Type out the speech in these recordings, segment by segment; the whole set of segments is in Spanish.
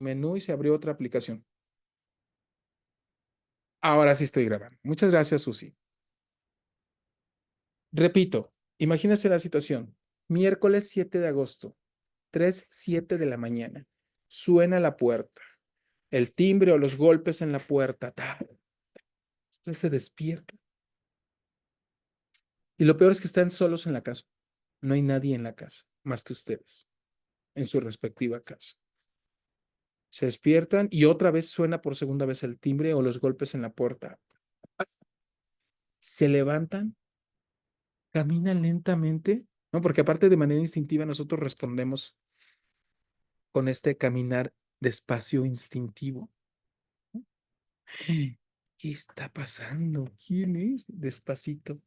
menú y se abrió otra aplicación. Ahora sí estoy grabando. Muchas gracias, Susi. Repito, imagínese la situación. Miércoles 7 de agosto, 3:07 de la mañana. Suena la puerta. El timbre o los golpes en la puerta. ¡Ta! Usted se despierta. Y lo peor es que están solos en la casa. No hay nadie en la casa, más que ustedes, en su respectiva casa. Se despiertan y otra vez suena por segunda vez el timbre o los golpes en la puerta. Se levantan, caminan lentamente, ¿no? Porque aparte de manera instintiva nosotros respondemos con este caminar despacio instintivo. ¿Qué está pasando? ¿Quién es? Despacito.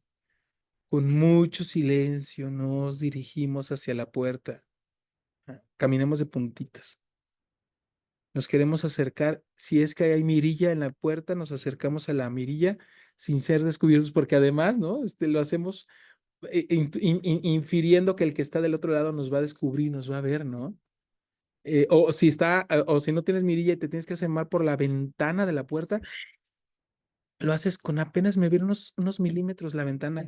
Con mucho silencio nos dirigimos hacia la puerta. Caminamos de puntitas. Nos queremos acercar. Si es que hay mirilla en la puerta, nos acercamos a la mirilla sin ser descubiertos, porque además, ¿no? Lo hacemos infiriendo que el que está del otro lado nos va a descubrir, nos va a ver, ¿no? O si no tienes mirilla y te tienes que asomar por la ventana de la puerta, lo haces con apenas mover unos milímetros la ventana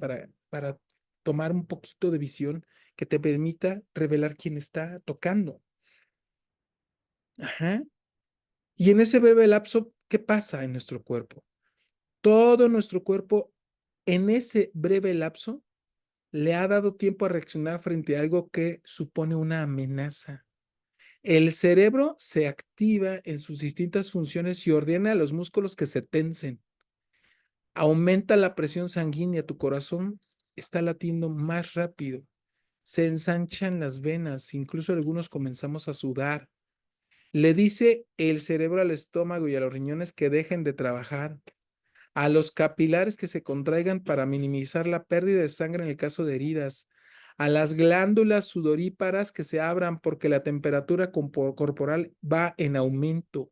para tomar un poquito de visión que te permita revelar quién está tocando. Ajá. Y en ese breve lapso, ¿qué pasa en nuestro cuerpo? Todo nuestro cuerpo, en ese breve lapso, le ha dado tiempo a reaccionar frente a algo que supone una amenaza. El cerebro se activa en sus distintas funciones y ordena a los músculos que se tensen. Aumenta la presión sanguínea, tu corazón está latiendo más rápido. Se ensanchan las venas, incluso algunos comenzamos a sudar. Le dice el cerebro al estómago y a los riñones que dejen de trabajar, a los capilares que se contraigan para minimizar la pérdida de sangre en el caso de heridas, a las glándulas sudoríparas que se abran porque la temperatura corporal va en aumento.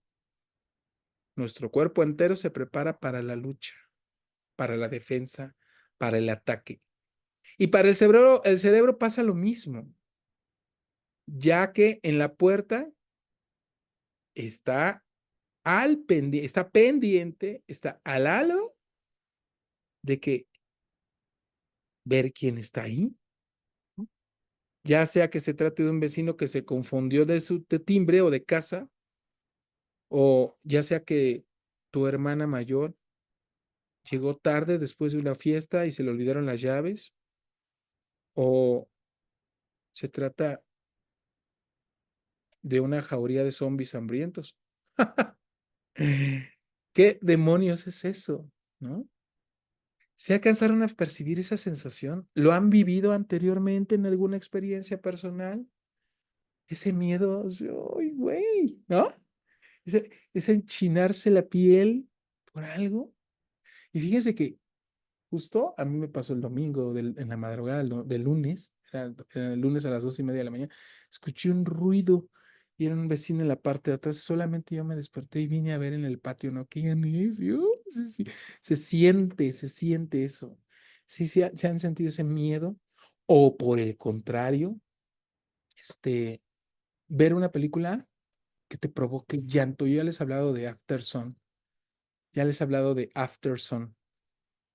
Nuestro cuerpo entero se prepara para la lucha, para la defensa, para el ataque. Y para el cerebro pasa lo mismo, ya que en la puerta está está pendiente, está al halo de que ver quién está ahí, ya sea que se trate de un vecino que se confundió de timbre o de casa, o ya sea que tu hermana mayor llegó tarde después de una fiesta y se le olvidaron las llaves, o se trata de una jauría de zombies hambrientos. ¿Qué demonios es eso? ¿No? ¿Se alcanzaron a percibir esa sensación? ¿Lo han vivido anteriormente en alguna experiencia personal? Ese miedo, ¡ay, güey! ¿No? Ese enchinarse la piel por algo. Y fíjense que justo a mí me pasó el domingo en la madrugada del lunes, era el lunes a las 2:30 de la mañana, escuché un ruido y era un vecino en la parte de atrás. Solamente yo me desperté y vine a ver en el patio, ¿no? ¿Quién es? Y, sí, sí, se siente eso. Sí, sí, se han sentido ese miedo. O por el contrario, ver una película que te provoque llanto. Yo ya les he hablado de Aftersun. Ya les he hablado de Aftersun.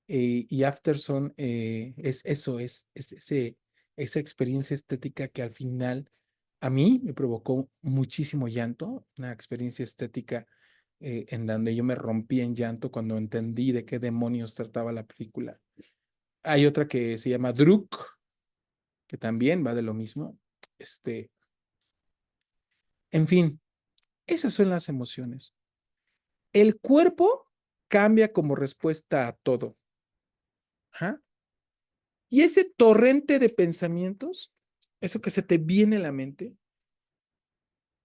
Y Aftersun es eso, esa experiencia estética que al final a mí me provocó muchísimo llanto, una experiencia estética en donde yo me rompí en llanto cuando entendí de qué demonios trataba la película. Hay otra que se llama Druk, que también va de lo mismo. En fin, esas son las emociones. El cuerpo cambia como respuesta a todo. ¿Ah? Y ese torrente de pensamientos, eso que se te viene a la mente,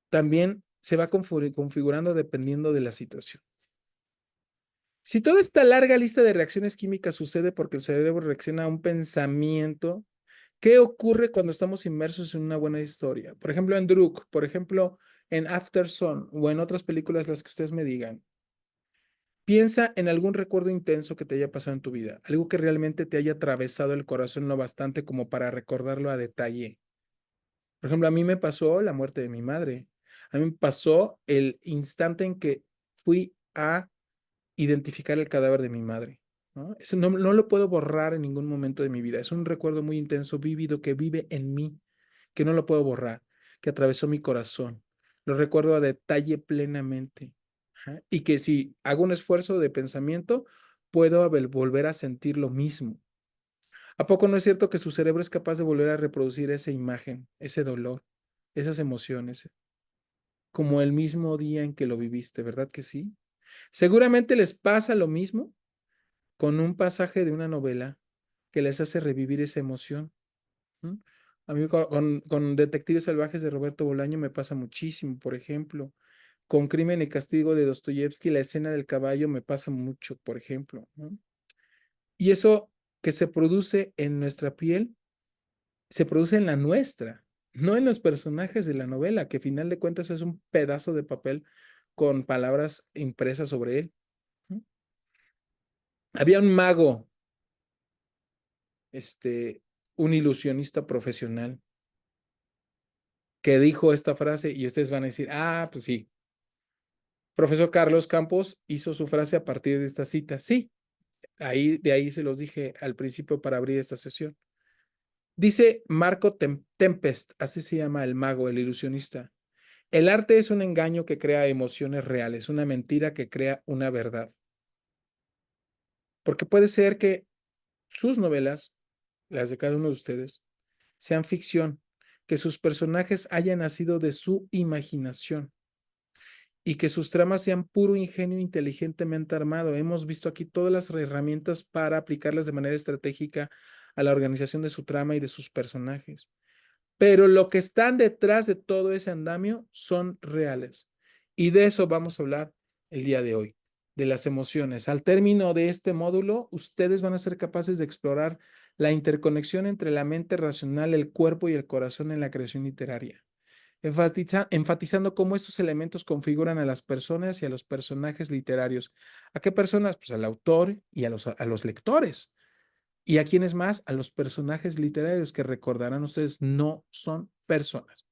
también se va configurando dependiendo de la situación. Si toda esta larga lista de reacciones químicas sucede porque el cerebro reacciona a un pensamiento, ¿qué ocurre cuando estamos inmersos en una buena historia? Por ejemplo, en Druk, por ejemplo, en Aftersun o en otras películas, las que ustedes me digan. Piensa en algún recuerdo intenso que te haya pasado en tu vida, algo que realmente te haya atravesado el corazón lo bastante como para recordarlo a detalle. Por ejemplo, a mí me pasó la muerte de mi madre. A mí me pasó el instante en que fui a identificar el cadáver de mi madre, ¿no? Eso no lo puedo borrar en ningún momento de mi vida. Es un recuerdo muy intenso, vívido, que vive en mí, que no lo puedo borrar, que atravesó mi corazón. Lo recuerdo a detalle plenamente. Ajá. Y que si hago un esfuerzo de pensamiento, puedo volver a sentir lo mismo. ¿A poco no es cierto que su cerebro es capaz de volver a reproducir esa imagen, ese dolor, esas emociones, como el mismo día en que lo viviste, ¿verdad que sí? Seguramente les pasa lo mismo con un pasaje de una novela que les hace revivir esa emoción. ¿M? A mí con Detectives Salvajes de Roberto Bolaño me pasa muchísimo, por ejemplo. Con Crimen y Castigo de Dostoyevsky, la escena del caballo me pasa mucho, por ejemplo, ¿no? Y eso que se produce en nuestra piel, se produce en la nuestra, no en los personajes de la novela, que a final de cuentas es un pedazo de papel con palabras impresas sobre él. ¿No? Había un mago, este, un ilusionista profesional, que dijo esta frase y ustedes van a decir, ah, pues sí, profesor Carlos Campos hizo su frase a partir de esta cita. Sí, de ahí se los dije al principio para abrir esta sesión. Dice Marco Tempest, así se llama el mago, el ilusionista. El arte es un engaño que crea emociones reales, una mentira que crea una verdad. Porque puede ser que sus novelas, las de cada uno de ustedes, sean ficción, que sus personajes hayan nacido de su imaginación y que sus tramas sean puro ingenio inteligentemente armado. Hemos visto aquí todas las herramientas para aplicarlas de manera estratégica a la organización de su trama y de sus personajes. Pero lo que están detrás de todo ese andamio son reales. Y de eso vamos a hablar el día de hoy, de las emociones. Al término de este módulo, ustedes van a ser capaces de explorar la interconexión entre la mente racional, el cuerpo y el corazón en la creación literaria, enfatizando cómo estos elementos configuran a las personas y a los personajes literarios. ¿A qué personas? Pues al autor y a los lectores. ¿Y a quiénes más? A los personajes literarios que recordarán ustedes no son personas.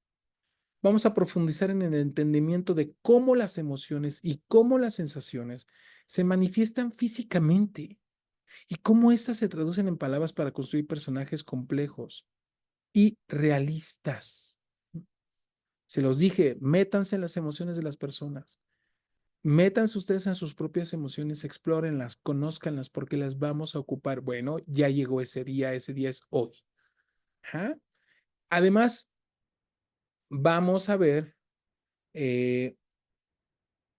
Vamos a profundizar en el entendimiento de cómo las emociones y cómo las sensaciones se manifiestan físicamente y cómo éstas se traducen en palabras para construir personajes complejos y realistas. Se los dije, métanse en las emociones de las personas. Métanse ustedes en sus propias emociones, explórenlas, conózcanlas, porque las vamos a ocupar. Bueno, ya llegó ese día es hoy. Ajá. Además, vamos a ver, eh,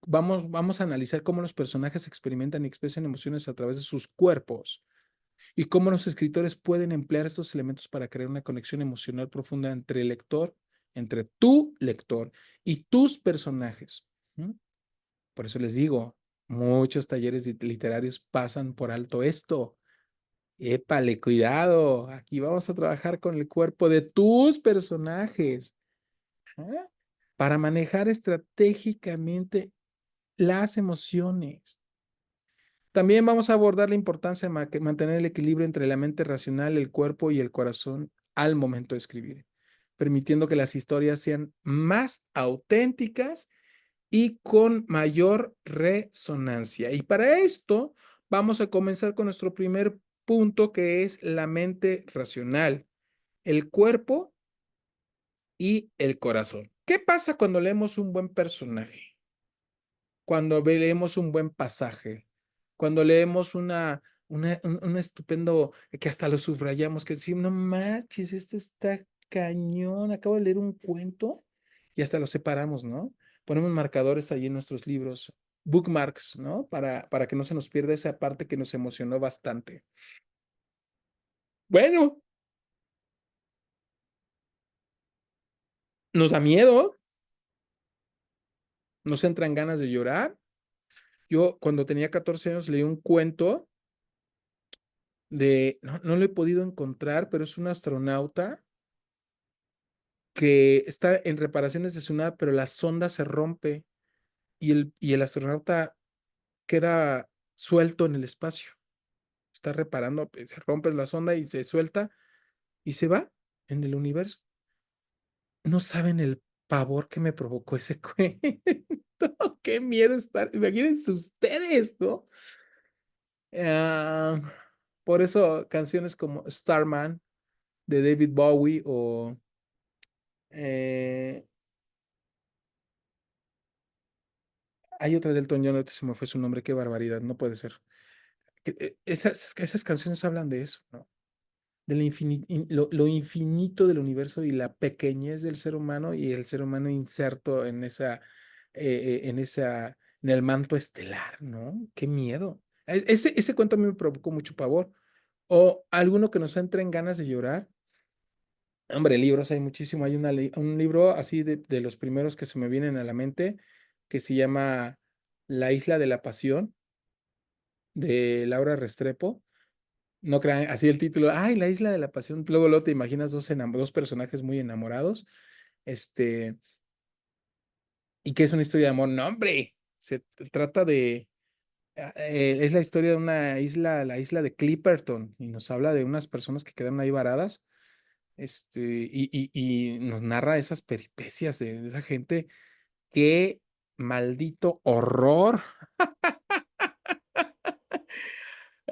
vamos a analizar cómo los personajes experimentan y expresan emociones a través de sus cuerpos y cómo los escritores pueden emplear estos elementos para crear una conexión emocional profunda entre el lector, entre tu lector y tus personajes. ¿Mm? Por eso les digo, muchos talleres literarios pasan por alto esto. Épale, cuidado. Aquí vamos a trabajar con el cuerpo de tus personajes. ¿Ah? Para manejar estratégicamente las emociones. También vamos a abordar la importancia de mantener el equilibrio entre la mente racional, el cuerpo y el corazón al momento de escribir, permitiendo que las historias sean más auténticas y con mayor resonancia. Y para esto vamos a comenzar con nuestro primer punto, que es la mente racional, el cuerpo y el corazón. ¿Qué pasa cuando leemos un buen personaje? Cuando leemos un buen pasaje, cuando leemos un estupendo, que hasta lo subrayamos, que decimos, no manches, esto está cañón, acabo de leer un cuento y hasta lo separamos, ¿no? Ponemos marcadores ahí en nuestros libros, bookmarks, ¿no? Para que no se nos pierda esa parte que nos emocionó bastante. Bueno, nos da miedo, nos entran ganas de llorar. Yo cuando tenía 14 años leí un cuento no lo he podido encontrar, pero es un astronauta que está en reparaciones de su nave, pero la sonda se rompe y el astronauta queda suelto en el espacio. Está reparando, se rompe la sonda y se suelta y se va en el universo. No saben el pavor que me provocó ese cuento. Qué miedo estar, imagínense ustedes, ¿no? Ah, por eso canciones como Starman de David Bowie o eh, hay otra del Elton John, ahorita se me fue su nombre, qué barbaridad, no puede ser. Esas canciones hablan de eso, ¿no? Lo infinito del universo y la pequeñez del ser humano y el ser humano inserto en el manto estelar, ¿no? Qué miedo. Ese cuento a mí me provocó mucho pavor. O alguno que nos entre en ganas de llorar. Hombre, libros hay muchísimo. Hay un libro así de los primeros que se me vienen a la mente que se llama La Isla de la Pasión de Laura Restrepo. No crean, así el título, ay, la isla de la pasión. Luego te imaginas dos personajes muy enamorados, este, y que es una historia de amor. No, hombre, trata de, es la historia de una isla, la isla de Clipperton, y nos habla de unas personas que quedaron ahí varadas, y nos narra esas peripecias de esa gente. Qué maldito horror.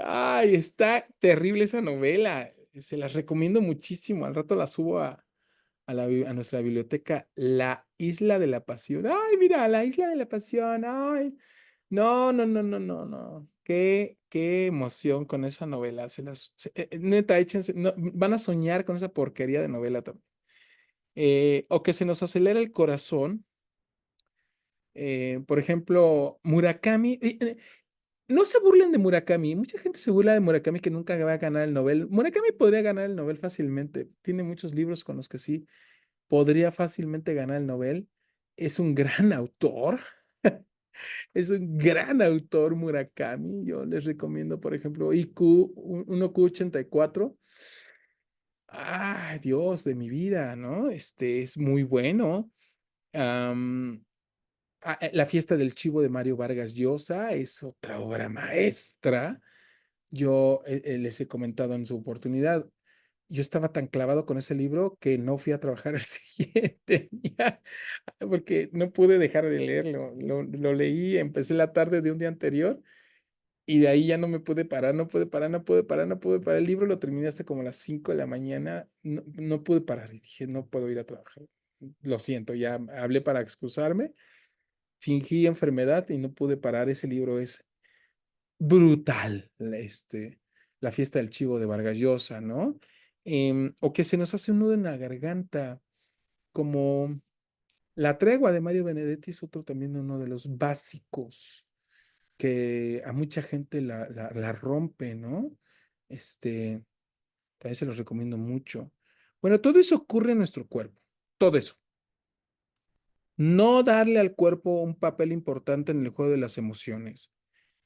Ay, está terrible esa novela. Se las recomiendo muchísimo. Al rato la subo a nuestra biblioteca. La Isla de la Pasión. Ay, mira, la Isla de la Pasión. Ay, no, no, no, no, no, no. Qué emoción con esa novela. Neta, échense, van a soñar con esa porquería de novela también. O que se nos acelera el corazón. Por ejemplo, Murakami. No se burlen de Murakami. Mucha gente se burla de Murakami que nunca va a ganar el Nobel. Murakami podría ganar el Nobel fácilmente. Tiene muchos libros con los que sí podría fácilmente ganar el Nobel. Es un gran autor. Es un gran autor Murakami. Yo les recomiendo, por ejemplo, IQ, 1Q84. Ay, Dios de mi vida, ¿no? Este es muy bueno. La fiesta del chivo de Mario Vargas Llosa es otra obra maestra. Yo les he comentado en su oportunidad, yo estaba tan clavado con ese libro que no fui a trabajar el siguiente día porque no pude dejar de leerlo. Lo leí, empecé la tarde de un día anterior y de ahí ya no me pude parar, no pude parar, no pude parar, no pude parar. El libro lo terminé hasta como las 5 de la mañana, no, no pude parar y dije, no puedo ir a trabajar. Lo siento, ya hablé para excusarme, fingí enfermedad y no pude parar. Ese libro es brutal, la fiesta del chivo de Vargas Llosa, ¿no? O que se nos hace un nudo en la garganta, como La tregua de Mario Benedetti es otro también uno de los básicos que a mucha gente la rompe, ¿no? Este, también se los recomiendo mucho. Bueno, todo eso ocurre en nuestro cuerpo, todo eso. No darle al cuerpo un papel importante en el juego de las emociones.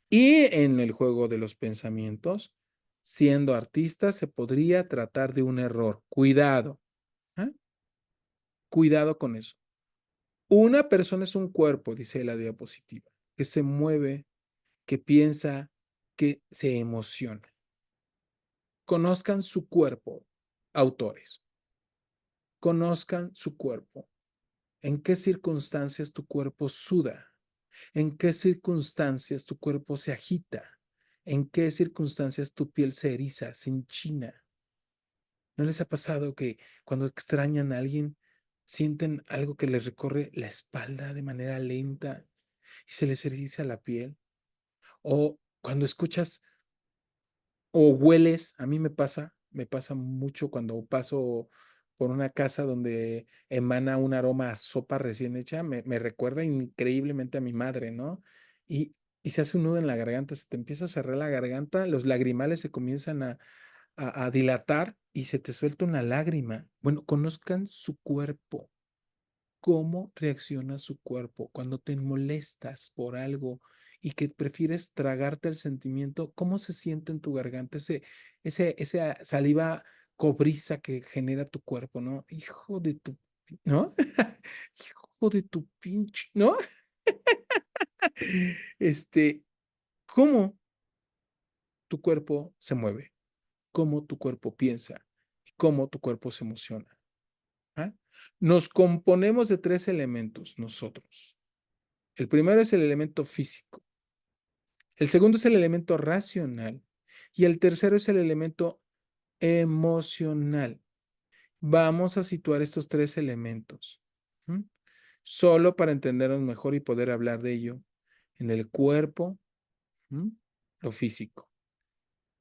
Y en el juego de los pensamientos, siendo artista, se podría tratar de un error. Cuidado, ¿eh? Cuidado con eso. Una persona es un cuerpo, dice la diapositiva, que se mueve, que piensa, que se emociona. Conozcan su cuerpo, autores. Conozcan su cuerpo. ¿En qué circunstancias tu cuerpo suda? ¿En qué circunstancias tu cuerpo se agita? ¿En qué circunstancias tu piel se eriza, se enchina? ¿No les ha pasado que cuando extrañan a alguien sienten algo que les recorre la espalda de manera lenta y se les eriza la piel? O cuando escuchas o hueles, a mí me pasa mucho cuando paso por una casa donde emana un aroma a sopa recién hecha, me recuerda increíblemente a mi madre, ¿no? Y se hace un nudo en la garganta, se te empieza a cerrar la garganta, los lagrimales se comienzan a dilatar y se te suelta una lágrima. Bueno, conozcan su cuerpo, cómo reacciona su cuerpo cuando te molestas por algo y que prefieres tragarte el sentimiento, cómo se siente en tu garganta esa saliva cobriza que genera tu cuerpo, ¿no? Hijo de tu, ¿no? Hijo de tu pinche, ¿no? Este, ¿cómo tu cuerpo se mueve? ¿Cómo tu cuerpo piensa? ¿Cómo tu cuerpo se emociona? ¿Ah? Nos componemos de 3 elementos nosotros. El primero es el elemento físico, el segundo es el elemento racional y el tercero es el elemento emocional. Vamos a situar estos 3 elementos, ¿m? Solo para entendernos mejor y poder hablar de ello. En el cuerpo, ¿m? Lo físico.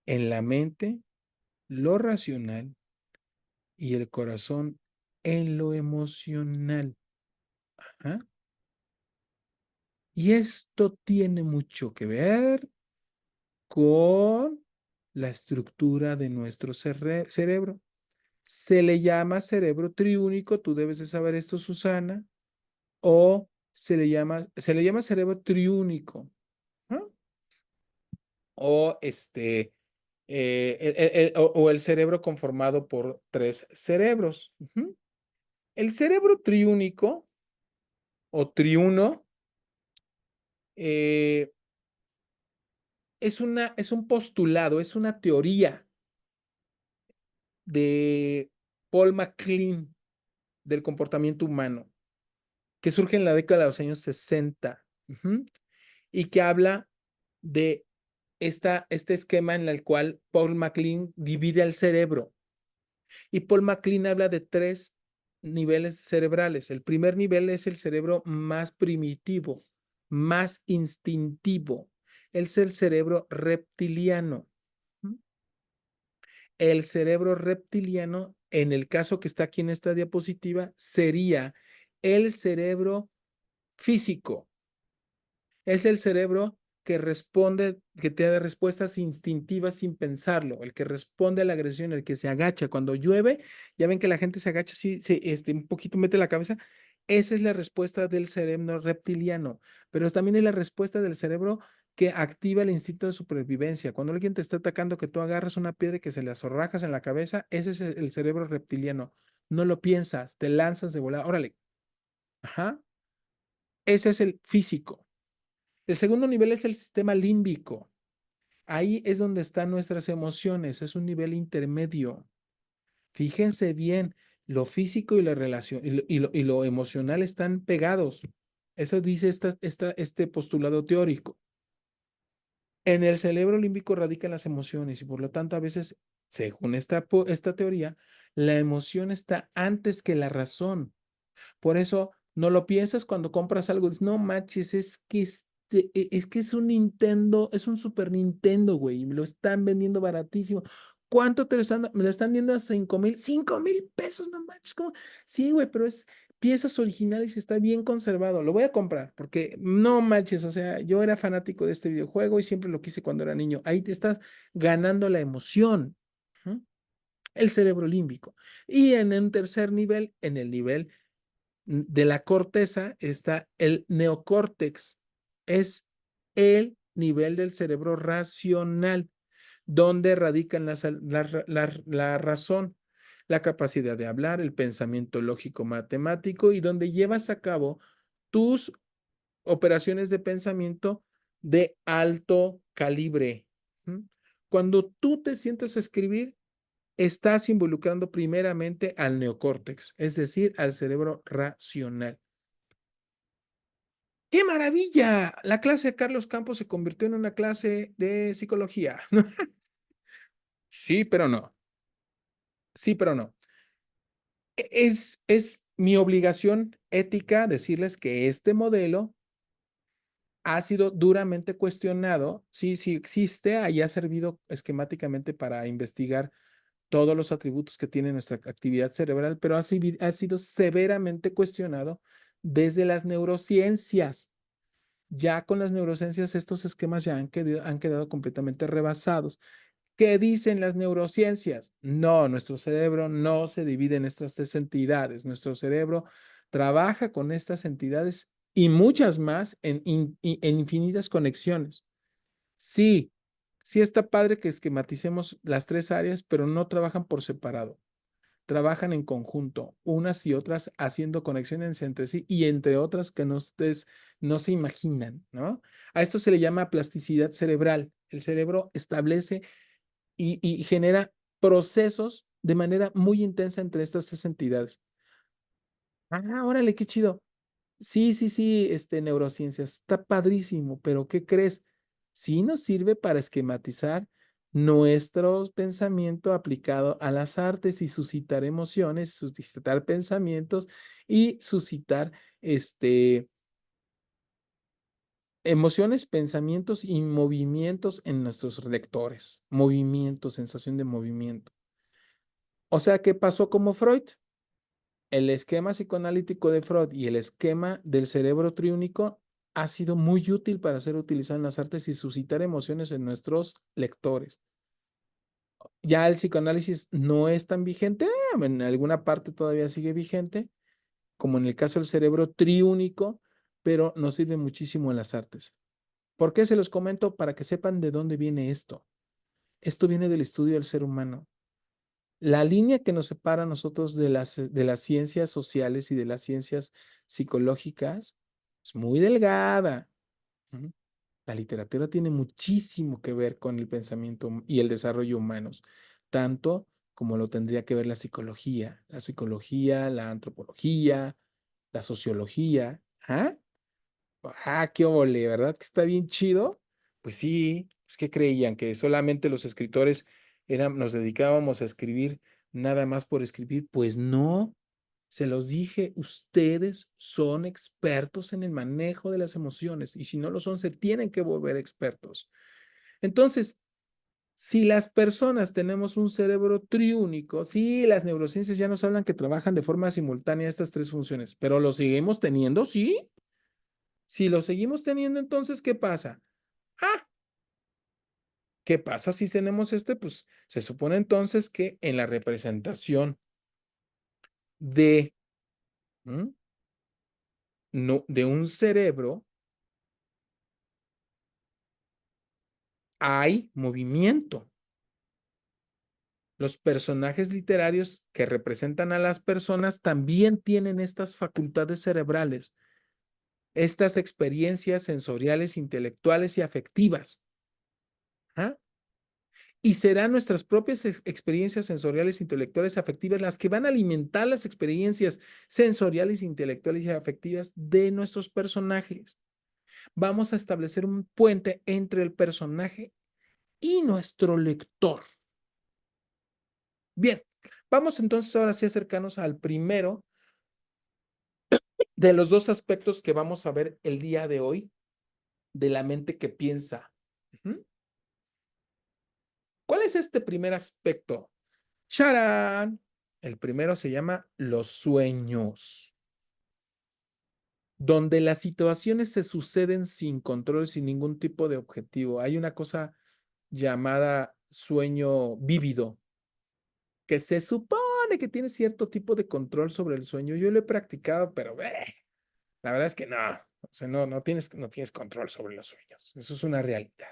En la mente, lo racional. Y el corazón, en lo emocional. ¿Ah? Y esto tiene mucho que ver con la estructura de nuestro cerebro. Se le llama cerebro triúnico, tú debes de saber esto, Susana, o se le llama cerebro triúnico, ¿no? O o el cerebro conformado por 3 cerebros. Ujú. El cerebro triúnico o triuno eh, es un postulado, es una teoría de Paul MacLean del comportamiento humano, que surge en la década de los años 60, y que habla de este esquema en el cual Paul MacLean divide al cerebro. Y Paul MacLean habla de 3 niveles cerebrales. El primer nivel es el cerebro más primitivo, más instintivo. Es el cerebro reptiliano. El cerebro reptiliano, en el caso que está aquí en esta diapositiva, sería el cerebro físico. Es el cerebro que responde, que te da respuestas instintivas sin pensarlo, el que responde a la agresión, el que se agacha. Cuando llueve, ya ven que la gente se agacha así, un poquito mete la cabeza. Esa es la respuesta del cerebro reptiliano, pero también es la respuesta del cerebro que activa el instinto de supervivencia. Cuando alguien te está atacando, que tú agarras una piedra y que se le azorrajas en la cabeza, ese es el cerebro reptiliano. No lo piensas, te lanzas de volada. Órale. Ajá. Ese es el físico. El segundo nivel es el sistema límbico. Ahí es donde están nuestras emociones. Es un nivel intermedio. Fíjense bien, lo físico y la relación y lo emocional están pegados. Eso dice este postulado teórico. En el cerebro límbico radican las emociones y por lo tanto a veces, según esta teoría, la emoción está antes que la razón. Por eso no lo piensas cuando compras algo. Dices, no manches, es que es un Nintendo, es un Super Nintendo, güey, y me lo están vendiendo baratísimo. ¿Cuánto te lo están? Me lo están vendiendo a 5,000 pesos, no manches. ¿Cómo? Sí, güey, pero es piezas originales y está bien conservado. Lo voy a comprar porque no manches, o sea, yo era fanático de este videojuego y siempre lo quise cuando era niño. Ahí te estás ganando la emoción. ¿Mm? El cerebro límbico. Y en un tercer nivel, en el nivel de la corteza está el neocórtex. Es el nivel del cerebro racional, donde radican la razón, la capacidad de hablar, el pensamiento lógico matemático y donde llevas a cabo tus operaciones de pensamiento de alto calibre. Cuando tú te sientas a escribir, estás involucrando primeramente al neocórtex, es decir, al cerebro racional. ¡Qué maravilla! La clase de Carlos Campos se convirtió en una clase de psicología. Sí, pero no. Sí, pero no. Es mi obligación ética decirles que este modelo ha sido duramente cuestionado. Sí, sí existe, ahí ha servido esquemáticamente para investigar todos los atributos que tiene nuestra actividad cerebral, pero ha sido severamente cuestionado desde las neurociencias. Ya con las neurociencias estos esquemas ya han quedado completamente rebasados. ¿Qué dicen las neurociencias? No, nuestro cerebro no se divide en estas 3 entidades. Nuestro cerebro trabaja con estas entidades y muchas más en infinitas conexiones. Sí, sí está padre que esquematicemos las 3 áreas, pero no trabajan por separado. Trabajan en conjunto, unas y otras haciendo conexiones entre sí y entre otras que ustedes no se imaginan, ¿no? A esto se le llama plasticidad cerebral. El cerebro establece y genera procesos de manera muy intensa entre estas 3 entidades. Ah, órale, qué chido. Sí, sí, sí, neurociencias, está padrísimo, pero ¿qué crees? Sí nos sirve para esquematizar nuestro pensamiento aplicado a las artes y suscitar emociones, suscitar pensamientos y suscitar, emociones, pensamientos y movimientos en nuestros lectores. Movimiento, sensación de movimiento. O sea, ¿qué pasó como Freud? El esquema psicoanalítico de Freud y el esquema del cerebro triúnico ha sido muy útil para ser utilizado en las artes y suscitar emociones en nuestros lectores. Ya el psicoanálisis no es tan vigente, en alguna parte todavía sigue vigente, como en el caso del cerebro triúnico, pero nos sirve muchísimo en las artes. ¿Por qué se los comento? Para que sepan de dónde viene esto. Esto viene del estudio del ser humano. La línea que nos separa a nosotros de las ciencias sociales y de las ciencias psicológicas es muy delgada. Ujú. La literatura tiene muchísimo que ver con el pensamiento y el desarrollo humanos, tanto como lo tendría que ver la psicología, la antropología, la sociología. ¿Ah? Qué ole, ¿verdad? Que está bien chido. Pues sí, pues que creían que solamente los escritores nos dedicábamos a escribir nada más por escribir. Pues no, se los dije, ustedes son expertos en el manejo de las emociones y si no lo son, se tienen que volver expertos. Entonces, si las personas tenemos un cerebro triúnico, sí, las neurociencias ya nos hablan que trabajan de forma simultánea estas tres funciones, pero lo seguimos teniendo, sí. Si lo seguimos teniendo, entonces, ¿qué pasa? Ah, ¿qué pasa si tenemos Pues se supone entonces que en la representación de, ¿m? No, de un cerebro hay movimiento. Los personajes literarios que representan a las personas también tienen estas facultades cerebrales, estas experiencias sensoriales, intelectuales y afectivas. ¿Ah? Y serán nuestras propias experiencias sensoriales, intelectuales, afectivas las que van a alimentar las experiencias sensoriales, intelectuales y afectivas de nuestros personajes. Vamos a establecer un puente entre el personaje y nuestro lector. Bien, vamos entonces ahora sí a acercarnos al primero de los dos aspectos que vamos a ver el día de hoy de la mente que piensa. ¿Cuál es este primer aspecto? ¡Charán! El primero se llama los sueños, donde las situaciones se suceden sin control, sin ningún tipo de objetivo. Hay una cosa llamada sueño vívido, que se supone que tiene cierto tipo de control sobre el sueño. Yo lo he practicado, pero la verdad es que no. O sea, no tienes control sobre los sueños. Eso es una realidad.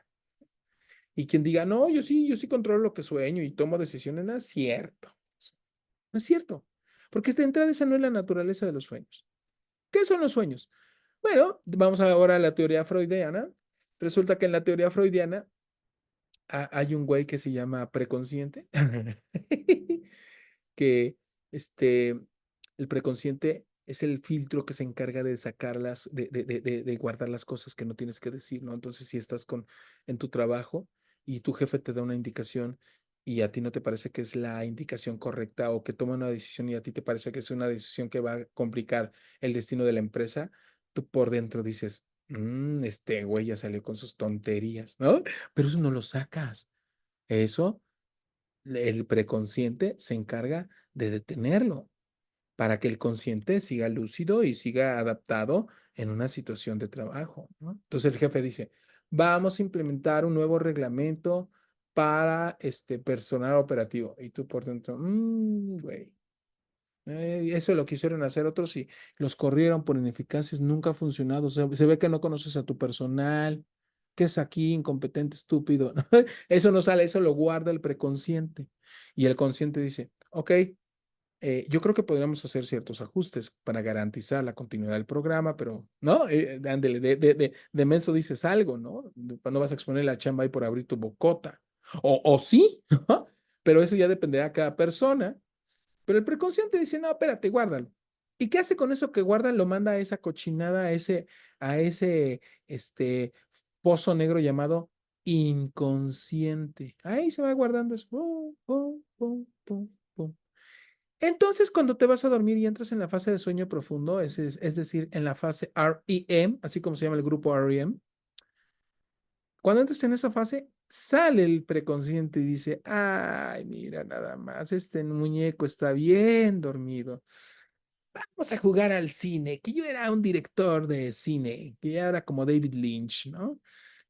Y quien diga, no, yo sí controlo lo que sueño y tomo decisiones, no es cierto. No es cierto. Porque de entrada esa no es la naturaleza de los sueños. ¿Qué son los sueños? Bueno, vamos ahora a la teoría freudiana. Resulta que en la teoría freudiana hay un güey que se llama preconsciente, que este, el preconsciente es el filtro que se encarga de sacarlas, de guardar las cosas que no tienes que decir, ¿no? Entonces, si estás en tu trabajo y tu jefe te da una indicación y a ti no te parece que es la indicación correcta o que toma una decisión y a ti te parece que es una decisión que va a complicar el destino de la empresa, tú por dentro dices, este güey ya salió con sus tonterías, ¿no? Pero eso no lo sacas. Eso el preconsciente se encarga de detenerlo para que el consciente siga lúcido y siga adaptado en una situación de trabajo, ¿no? Entonces el jefe dice, vamos a implementar un nuevo reglamento para este personal operativo. Y tú por dentro, güey, eso lo quisieron hacer otros y los corrieron por ineficaces, nunca ha funcionado. O sea, se ve que no conoces a tu personal, que es aquí incompetente, estúpido. Eso no sale, eso lo guarda el preconsciente. Y el consciente dice, ok, yo creo que podríamos hacer ciertos ajustes para garantizar la continuidad del programa, pero no, ándele, de menso dices algo, ¿no? No vas a exponer la chamba ahí por abrir tu bocota. O sí, pero eso ya dependerá de cada persona. Pero el preconsciente dice, no, espérate, guárdalo. ¿Y qué hace con eso que guarda? Lo manda a esa cochinada, a ese pozo negro llamado inconsciente. Ahí se va guardando eso. Pum, pum, pum, pum, pum. Entonces, cuando te vas a dormir y entras en la fase de sueño profundo, es decir, en la fase REM, así como se llama el grupo REM, cuando entras en esa fase, sale el preconsciente y dice, ay, mira, nada más, este muñeco está bien dormido. Vamos a jugar al cine, que yo era un director de cine, que ya era como David Lynch, ¿no?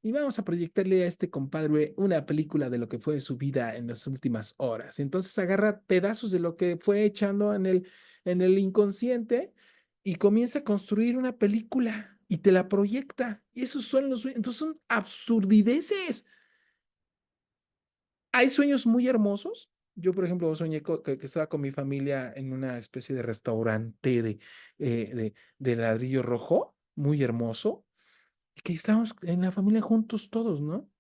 Y vamos a proyectarle a este compadre una película de lo que fue su vida en las últimas horas. Entonces agarra pedazos de lo que fue echando en el inconsciente y comienza a construir una película y te la proyecta. Y esos son los sueños. Entonces son absurdideces. Hay sueños muy hermosos. Yo, por ejemplo, soñé que estaba con mi familia en una especie de restaurante de ladrillo rojo, muy hermoso, y que estábamos en la familia juntos todos, ¿no?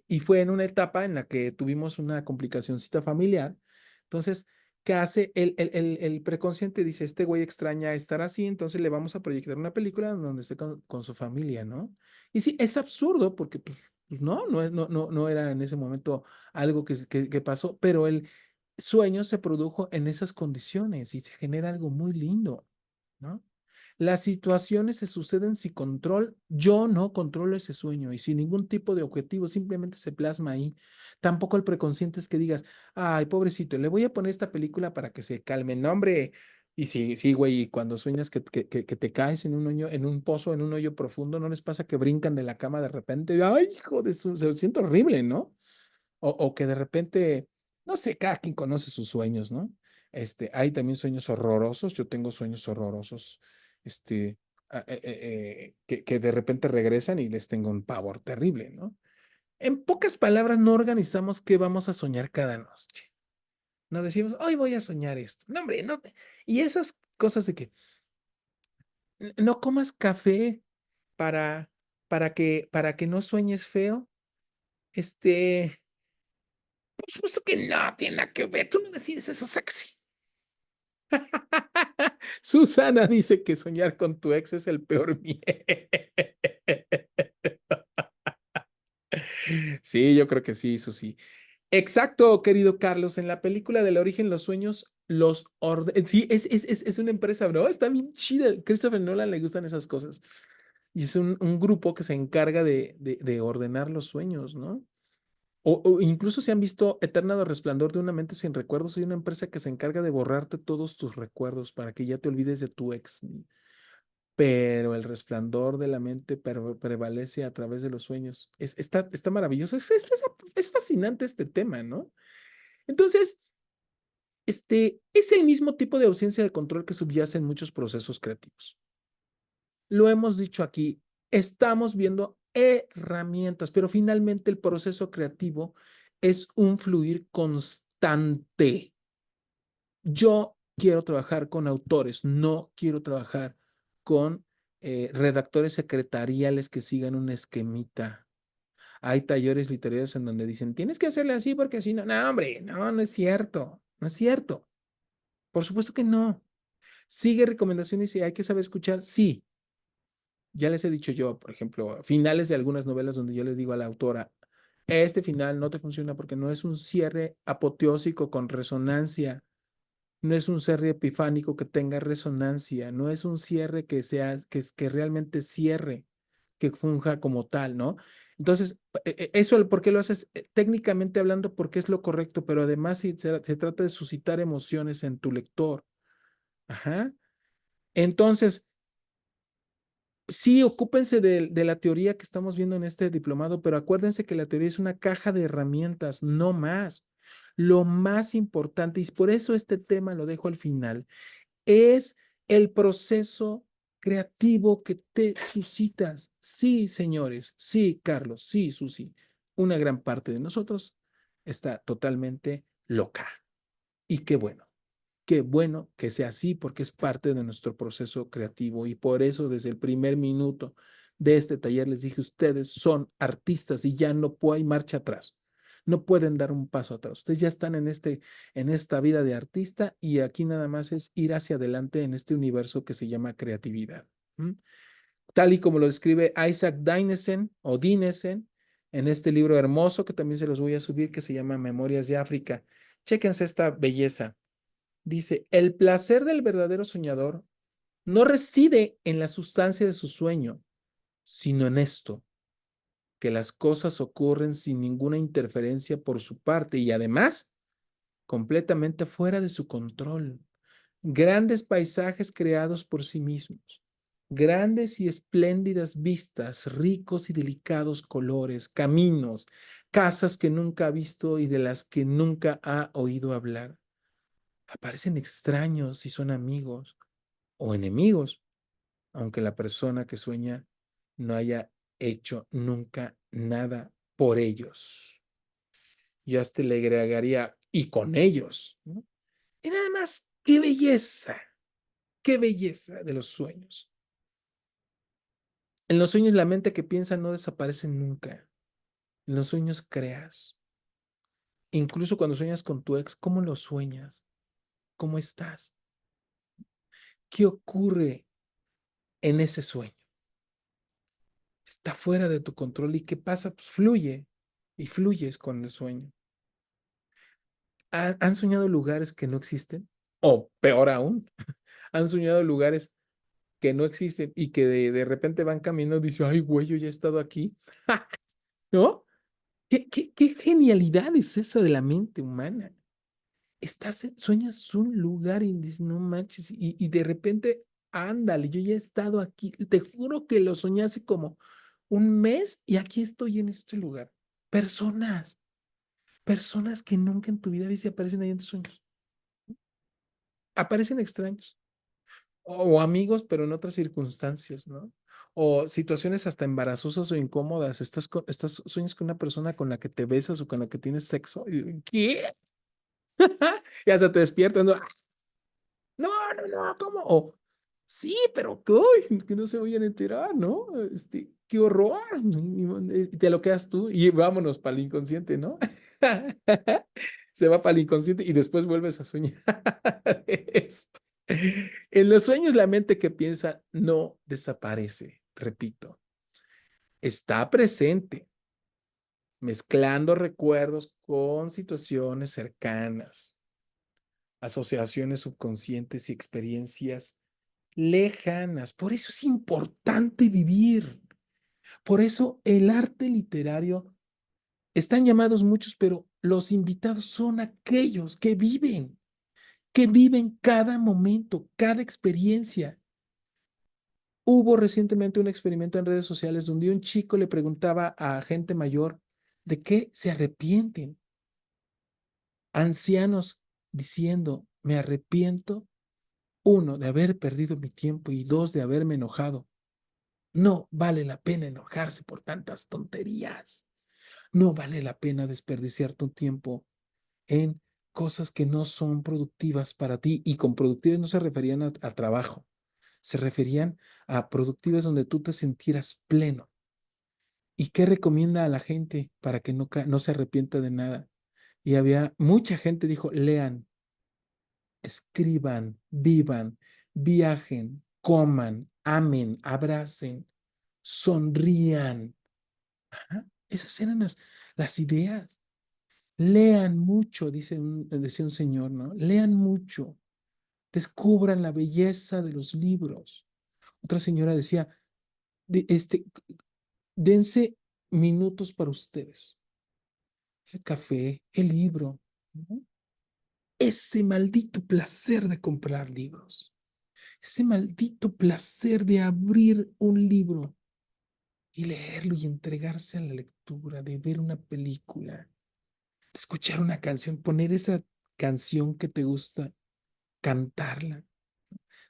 Y fue en una etapa en la que tuvimos una complicacioncita familiar. Entonces, ¿qué hace? El preconsciente dice, este güey extraña estar así, entonces le vamos a proyectar una película donde esté con su familia, ¿no? Y sí, es absurdo porque, pues no, no era en ese momento algo que pasó, pero el sueño se produjo en esas condiciones y se genera algo muy lindo, ¿no? Las situaciones se suceden sin control. Yo no controlo ese sueño y sin ningún tipo de objetivo, simplemente se plasma ahí. Tampoco el preconsciente es que digas, ay, pobrecito, le voy a poner esta película para que se calme. No, hombre. Y sí, sí, güey, y cuando sueñas que te caes en un hoyo, en un pozo, en un hoyo profundo, ¿no les pasa que brincan de la cama de repente? Ay, hijo de su, se siente horrible, ¿no? O que de repente, no sé, cada quien conoce sus sueños, ¿no? Hay también sueños horrorosos, yo tengo sueños horrorosos, este, que de repente regresan y les tengo un pavor terrible, ¿no? En pocas palabras, no organizamos qué vamos a soñar cada noche. No decimos, hoy voy a soñar esto. No, hombre, no. Y esas cosas de que no comas café para, para que no sueñes feo, este, por supuesto que no tiene nada que ver. Tú no decides eso, sexy. Susana dice que soñar con tu ex es el peor miedo. Sí, yo creo que sí, Susi. Exacto, querido Carlos. En la película del origen, los sueños los orden. Sí, es una empresa, ¿no? Está bien chida. Christopher Nolan le gustan esas cosas. Y es un grupo que se encarga de ordenar los sueños, ¿no? O incluso se han visto Eterno Resplandor de una mente sin recuerdos. Hay una empresa que se encarga de borrarte todos tus recuerdos para que ya te olvides de tu ex. Pero el resplandor de la mente prevalece a través de los sueños. Está maravilloso. Es fascinante este tema, ¿no? Entonces, es el mismo tipo de ausencia de control que subyace en muchos procesos creativos. Lo hemos dicho aquí, estamos viendo herramientas, pero finalmente el proceso creativo es un fluir constante. Yo quiero trabajar con autores, no quiero trabajar con redactores secretariales que sigan un esquemita. Hay talleres literarios en donde dicen, tienes que hacerle así porque si no, no, hombre, no es cierto, no es cierto. Por supuesto que no. Sigue recomendaciones y hay que saber escuchar, sí. Ya les he dicho yo, por ejemplo, finales de algunas novelas donde yo les digo a la autora, este final no te funciona porque no es un cierre apoteósico con resonancia. No es un cierre epifánico que tenga resonancia, no es un cierre que realmente cierre, que funja como tal, ¿no? Entonces, eso, ¿por qué lo haces? Técnicamente hablando, porque es lo correcto, pero además se trata de suscitar emociones en tu lector. Ajá. Entonces, sí, ocúpense de la teoría que estamos viendo en este diplomado, pero acuérdense que la teoría es una caja de herramientas, no más. Lo más importante, y por eso este tema lo dejo al final, es el proceso creativo que te suscitas. Sí, señores, sí, Carlos, sí, Susi, una gran parte de nosotros está totalmente loca. Y qué bueno que sea así porque es parte de nuestro proceso creativo y por eso desde el primer minuto de este taller les dije, ustedes son artistas y ya no hay marcha atrás. No pueden dar un paso atrás. Ustedes ya están en esta vida de artista y aquí nada más es ir hacia adelante en este universo que se llama creatividad. ¿Mm? Tal y como lo describe Isaac Dinesen o Dinesen en este libro hermoso que también se los voy a subir, que se llama Memorias de África. Chéquense esta belleza. Dice, el placer del verdadero soñador no reside en la sustancia de su sueño, sino en esto, que las cosas ocurren sin ninguna interferencia por su parte y además completamente fuera de su control. Grandes paisajes creados por sí mismos, grandes y espléndidas vistas, ricos y delicados colores, caminos, casas que nunca ha visto y de las que nunca ha oído hablar. Aparecen extraños y son amigos o enemigos, aunque la persona que sueña no haya hecho nunca nada por ellos. Yo hasta le agregaría, y con ellos, ¿no? Y nada más, qué belleza de los sueños. En los sueños la mente que piensa no desaparece nunca. En los sueños creas. Incluso cuando sueñas con tu ex, ¿cómo lo sueñas? ¿Cómo estás? ¿Qué ocurre en ese sueño? Está fuera de tu control y ¿qué pasa? Pues fluye y fluyes con el sueño. ¿Han soñado lugares que no existen? O peor aún, han soñado lugares que no existen y que de repente van caminando y dicen, ay, güey, yo ya he estado aquí. ¿No? ¿Qué genialidad es esa de la mente humana? Sueñas un lugar y dices, no manches, y de repente, ándale, yo ya he estado aquí. Te juro que lo soñé hace como un mes y aquí estoy en este lugar. Personas, personas que nunca en tu vida ves y aparecen ahí en tus sueños. Aparecen extraños. O amigos, pero en otras circunstancias, ¿no? O situaciones hasta embarazosas o incómodas. Sueñas con una persona con la que te besas o con la que tienes sexo. ¿Qué? Y hasta te despiertas, ¿no? No, no, no, ¿cómo? O, sí, pero ¿qué? Que no se vayan a enterar, ¿no? Qué horror. Y te lo quedas tú y vámonos para el inconsciente, ¿no? Se va para el inconsciente y después vuelves a soñar eso. En los sueños la mente que piensa no desaparece, repito, está presente, mezclando recuerdos con situaciones cercanas, asociaciones subconscientes y experiencias lejanas. Por eso es importante vivir. Por eso el arte literario, están llamados muchos, pero los invitados son aquellos que viven cada momento, cada experiencia. Hubo recientemente un experimento en redes sociales donde un chico le preguntaba a gente mayor de qué se arrepienten. Ancianos diciendo, me arrepiento, uno, de haber perdido mi tiempo y dos, de haberme enojado. No vale la pena enojarse por tantas tonterías. No vale la pena desperdiciar tu tiempo en cosas que no son productivas para ti. Y con productivas no se referían a trabajo, se referían a productivas donde tú te sintieras pleno. ¿Y qué recomienda a la gente para que no se arrepienta de nada? Y había mucha gente dijo, lean, escriban, vivan, viajen, coman, amen, abracen, sonrían. Ajá, esas eran las ideas. Lean mucho, decía un señor, ¿no? Lean mucho, descubran la belleza de los libros. Otra señora decía, de, dense minutos para ustedes. El café, el libro, ¿no? Ese maldito placer de comprar libros, ese maldito placer de abrir un libro y leerlo y entregarse a la lectura, de ver una película, de escuchar una canción, poner esa canción que te gusta, cantarla,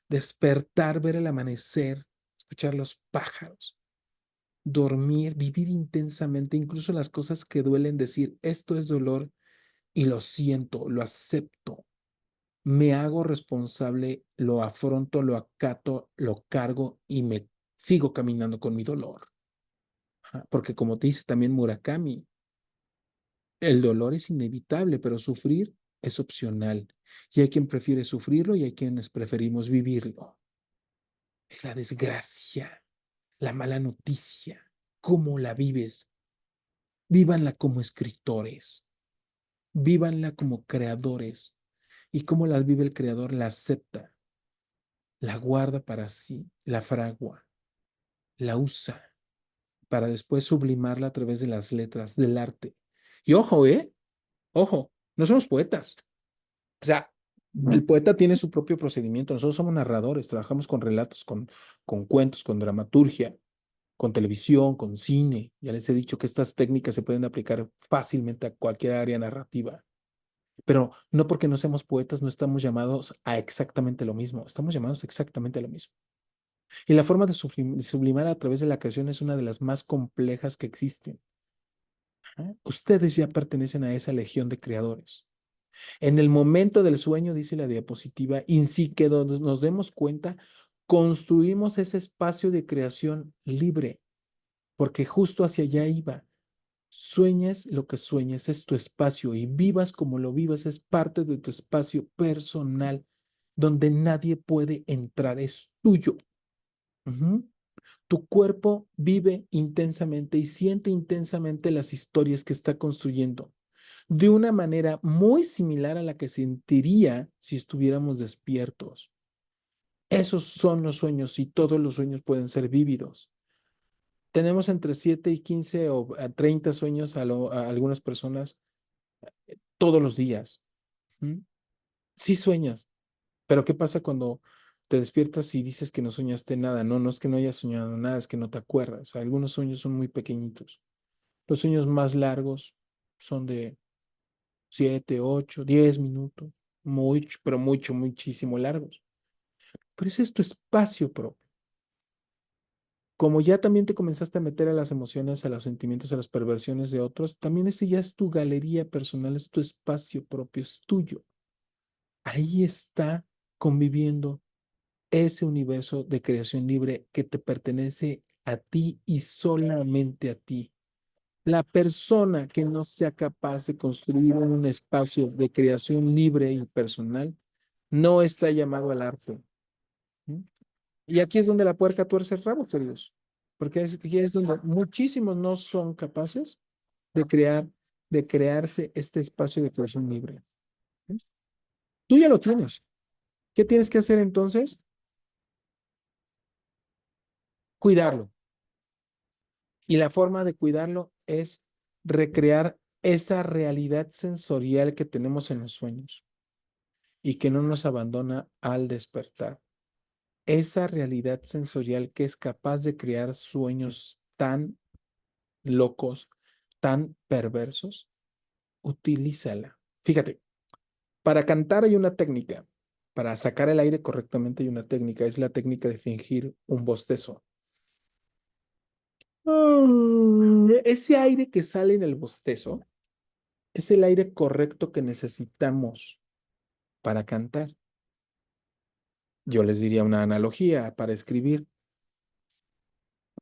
despertar, ver el amanecer, escuchar los pájaros, dormir, vivir intensamente, incluso las cosas que duelen, decir, esto es dolor y lo siento, lo acepto, me hago responsable, lo afronto, lo acato, lo cargo y me sigo caminando con mi dolor. Ajá, porque como te dice también Murakami, El dolor es inevitable, pero sufrir es opcional. Y hay quien prefiere sufrirlo y hay quienes preferimos vivirlo. Es la desgracia, la mala noticia. ¿Cómo la vives? Vívanla como escritores, vívanla como creadores. ¿Y cómo la vive el creador? La acepta, la guarda para sí, la fragua, la usa para después sublimarla a través de las letras, del arte. Y ojo, ojo, no somos poetas. O sea, el poeta tiene su propio procedimiento. Nosotros somos narradores, trabajamos con relatos, con cuentos, con dramaturgia, con televisión, con cine. Ya les he dicho que estas técnicas se pueden aplicar fácilmente a cualquier área narrativa. Pero no porque no seamos poetas, no estamos llamados a exactamente lo mismo. Estamos llamados exactamente a lo mismo. Y la forma de sublimar a través de la creación es una de las más complejas que existen. Ustedes ya pertenecen a esa legión de creadores. En el momento del sueño, dice la diapositiva, y sí que nos demos cuenta, construimos ese espacio de creación libre, porque justo hacia allá iba. Sueñes lo que sueñes, es tu espacio y vivas como lo vivas, es parte de tu espacio personal, donde nadie puede entrar, es tuyo. Ujú. Tu cuerpo vive intensamente y siente intensamente las historias que está construyendo de una manera muy similar a la que sentiría si estuviéramos despiertos. Esos son los sueños y todos los sueños pueden ser vívidos. Tenemos entre 7 y 15 o 30 sueños a algunas personas todos los días. ¿Mm? Sí sueñas, pero ¿qué pasa cuando te despiertas y dices que no soñaste nada? No, no es que no hayas soñado nada, es que no te acuerdas. O sea, algunos sueños son muy pequeñitos. Los sueños más largos son de 7, 8, 10 minutos, mucho, pero mucho, muchísimo largos. Pero ese es tu espacio propio. Como ya también te comenzaste a meter a las emociones, a los sentimientos, a las perversiones de otros, también ese ya es tu galería personal, es tu espacio propio, es tuyo. Ahí está conviviendo ese universo de creación libre que te pertenece a ti y solamente a ti. La persona que no sea capaz de construir un espacio de creación libre y personal no está llamado al arte. ¿Mm? Y aquí es donde la puerca tuerce el rabo, queridos, porque aquí es donde muchísimos no son capaces de crear, de crearse este espacio de creación libre. ¿Mm? Tú ya lo tienes. ¿Qué tienes que hacer entonces? Cuidarlo. Y la forma de cuidarlo es recrear esa realidad sensorial que tenemos en los sueños y que no nos abandona al despertar. Esa realidad sensorial que es capaz de crear sueños tan locos, tan perversos, utilízala. Fíjate, para cantar hay una técnica, para sacar el aire correctamente hay una técnica, es la técnica de fingir un bostezo. Ese aire que sale en el bostezo es el aire correcto que necesitamos para cantar. Yo les diría una analogía para escribir.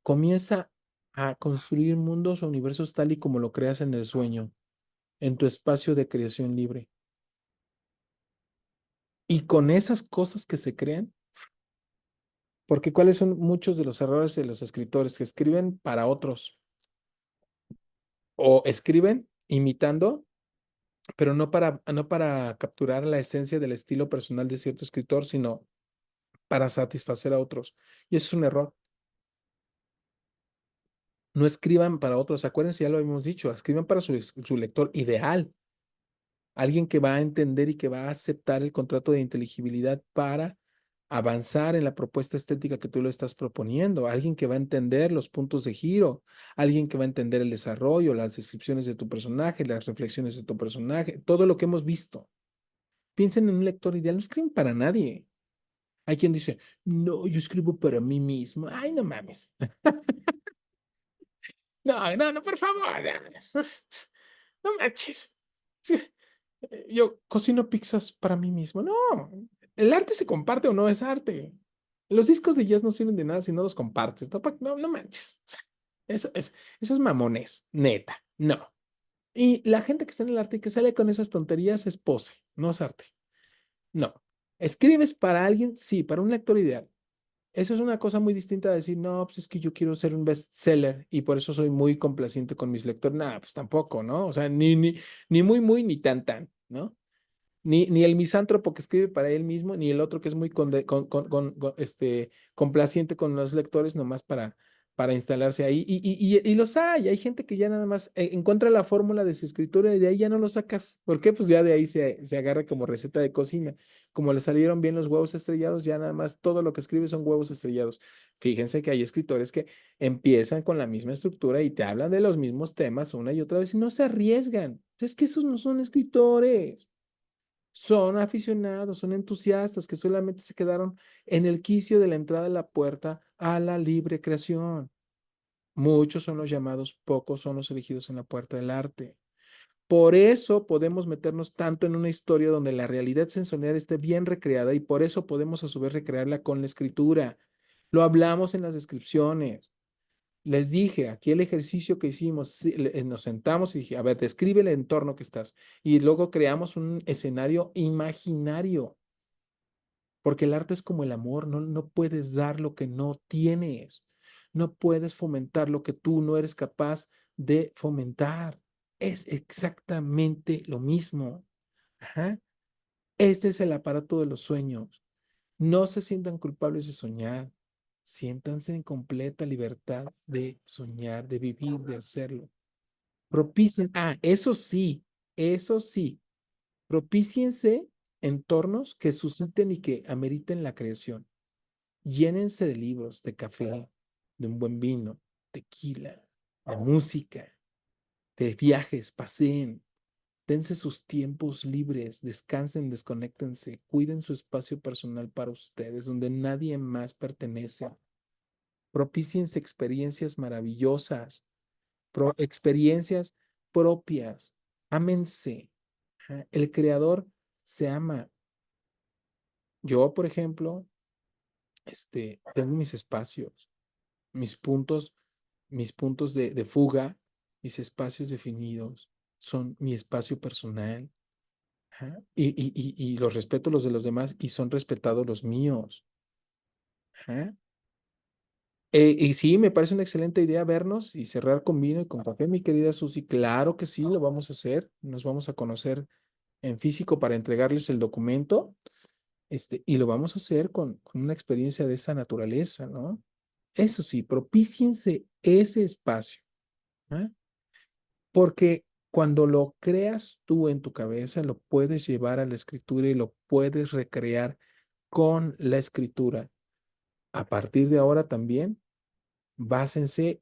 Comienza a construir mundos o universos tal y como lo creas en el sueño, en tu espacio de creación libre. Y con esas cosas que se crean, porque ¿cuáles son muchos de los errores de los escritores que escriben para otros o escriben imitando, pero no para capturar la esencia del estilo personal de cierto escritor, sino para satisfacer a otros? Y eso es un error. No escriban para otros. Acuérdense, ya lo hemos dicho, escriban para su lector ideal. Alguien que va a entender y que va a aceptar el contrato de inteligibilidad para avanzar en la propuesta estética que tú le estás proponiendo. Alguien que va a entender los puntos de giro. Alguien que va a entender el desarrollo, las descripciones de tu personaje, las reflexiones de tu personaje, todo lo que hemos visto. Piensen en un lector ideal. No escriben para nadie. Hay quien dice, no, yo escribo para mí mismo. Ay, no mames. No, no, no, por favor. No manches. Sí, yo cocino pizzas para mí mismo. No, el arte se comparte o no es arte. Los discos de jazz no sirven de nada si no los compartes. No, no manches. Eso es mamones, neta. No. Y la gente que está en el arte y que sale con esas tonterías es pose, no es arte. No. ¿Escribes para alguien? Sí, para un lector ideal. Eso es una cosa muy distinta a decir, no, pues es que yo quiero ser un bestseller y por eso soy muy complaciente con mis lectores. Nada, pues tampoco, ¿no? O sea, ni muy, ni tan, tan, ¿no? Ni el misántropo que escribe para él mismo, ni el otro que es muy complaciente con los lectores, nomás para instalarse ahí. Y los hay gente que ya nada más encuentra la fórmula de su escritura y de ahí ya no lo sacas. ¿Por qué? Pues ya de ahí se agarra como receta de cocina. Como le salieron bien los huevos estrellados, ya nada más todo lo que escribe son huevos estrellados. Fíjense que hay escritores que empiezan con la misma estructura y te hablan de los mismos temas una y otra vez y no se arriesgan. Es que esos no son escritores. Son aficionados, son entusiastas que solamente se quedaron en el quicio de la entrada de la puerta a la libre creación. Muchos son los llamados, pocos son los elegidos en la puerta del arte. Por eso podemos meternos tanto en una historia donde la realidad sensorial esté bien recreada y por eso podemos a su vez recrearla con la escritura. Lo hablamos en las descripciones. Les dije, aquí el ejercicio que hicimos, nos sentamos y dije, a ver, describe el entorno que estás. Y luego creamos un escenario imaginario, porque el arte es como el amor, no puedes dar lo que no tienes, no puedes fomentar lo que tú no eres capaz de fomentar. Es exactamente lo mismo. Ajá. Este es el aparato de los sueños. No se sientan culpables de soñar. Siéntanse en completa libertad de soñar, de vivir, de hacerlo. Propicien, eso sí, propíciense entornos que susciten y que ameriten la creación. Llénense de libros, de café, de un buen vino, tequila, de música, de viajes, paseen, dense sus tiempos libres, descansen, desconéctense, cuiden su espacio personal para ustedes, donde nadie más pertenece. Propíciense experiencias maravillosas, experiencias propias. Ámense. Ajá. El creador se ama. Yo, por ejemplo, tengo mis espacios, mis puntos, mis puntos de fuga, mis espacios definidos, son mi espacio personal. Ajá. Y los respeto los de los demás y son respetados los míos. Ajá. Y sí, me parece una excelente idea vernos y cerrar con vino y con café, mi querida Susi. Claro que sí, lo vamos a hacer. Nos vamos a conocer en físico para entregarles el documento, y lo vamos a hacer con una experiencia de esa naturaleza, ¿no? Eso sí, propíciense ese espacio, ¿ah? Porque cuando lo creas tú en tu cabeza, lo puedes llevar a la escritura y lo puedes recrear con la escritura. A partir de ahora también, básense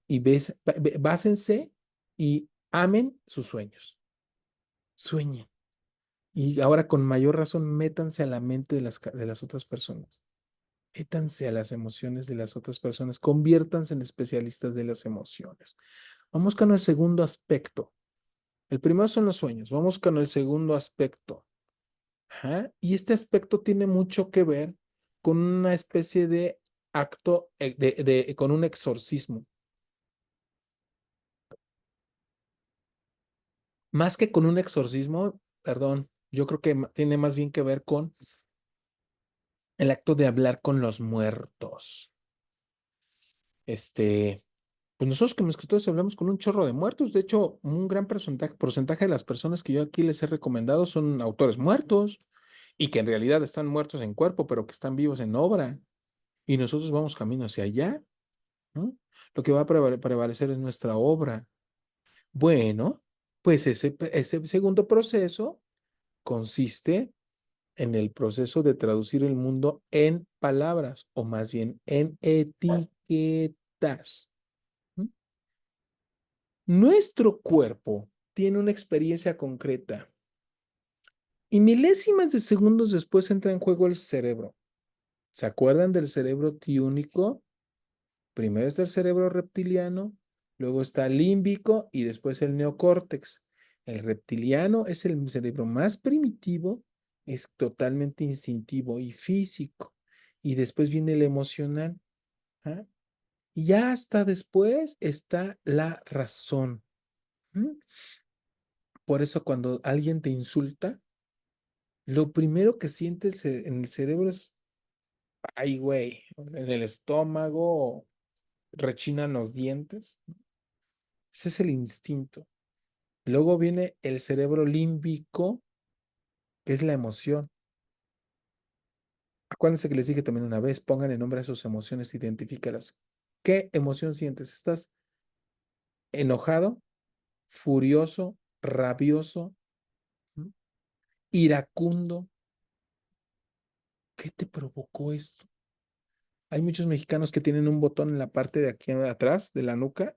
y amen sus sueños. Sueñen. Y ahora con mayor razón, métanse a la mente de las otras personas. Métanse a las emociones de las otras personas. Conviértanse en especialistas de las emociones. Vamos con el segundo aspecto. El primero son los sueños. Vamos con el segundo aspecto. Ajá. Y este aspecto tiene mucho que ver con una especie de acto, con un exorcismo. Más que con un exorcismo, perdón, yo creo que tiene más bien que ver con el acto de hablar con los muertos. Este, pues nosotros como escritores hablamos con un chorro de muertos. De hecho, un gran porcentaje de las personas que yo aquí les he recomendado son autores muertos y que en realidad están muertos en cuerpo, pero que están vivos en obra. Y nosotros vamos camino hacia allá, ¿no? Lo que va a prevalecer es nuestra obra. Bueno, pues ese segundo proceso consiste en el proceso de traducir el mundo en palabras, o más bien en etiquetas. ¿Mm? Nuestro cuerpo tiene una experiencia concreta y milésimas de segundos después entra en juego el cerebro. ¿Se acuerdan del cerebro tiúnico? Primero está el cerebro reptiliano, luego está el límbico y después el neocórtex. El reptiliano es el cerebro más primitivo, es totalmente instintivo y físico. Y después viene el emocional. ¿Ah? Y ya hasta después está la razón. ¿Mm? Por eso cuando alguien te insulta, lo primero que sientes en el cerebro es, ay, güey, en el estómago, rechinan los dientes. Ese es el instinto. Luego viene el cerebro límbico, que es la emoción. Acuérdense que les dije también una vez, pónganle nombre a sus emociones, identifícalas. ¿Qué emoción sientes? ¿Estás enojado, furioso, rabioso, ¿m? iracundo? ¿Qué te provocó esto? Hay muchos mexicanos que tienen un botón en la parte de aquí atrás de la nuca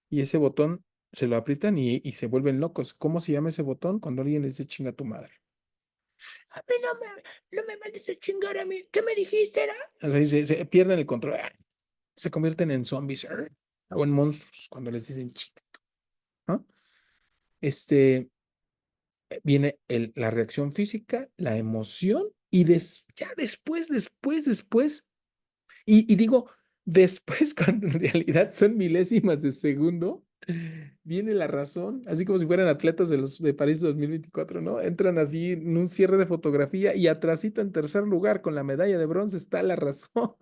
y ese botón se lo aprietan y se vuelven locos. ¿Cómo se llama ese botón? Cuando alguien les dice chinga tu madre. A mí no me mandes a chingar a mí. ¿Qué me dijiste, era? O sea, se pierden el control. Se convierten en zombies o en monstruos cuando les dicen chinga, ¿no? Este, viene la reacción física, la emoción y ya después, y digo después cuando en realidad son milésimas de segundo, viene la razón, así como si fueran atletas de París 2024, ¿no? Entran así en un cierre de fotografía y atrasito en tercer lugar con la medalla de bronce está la razón.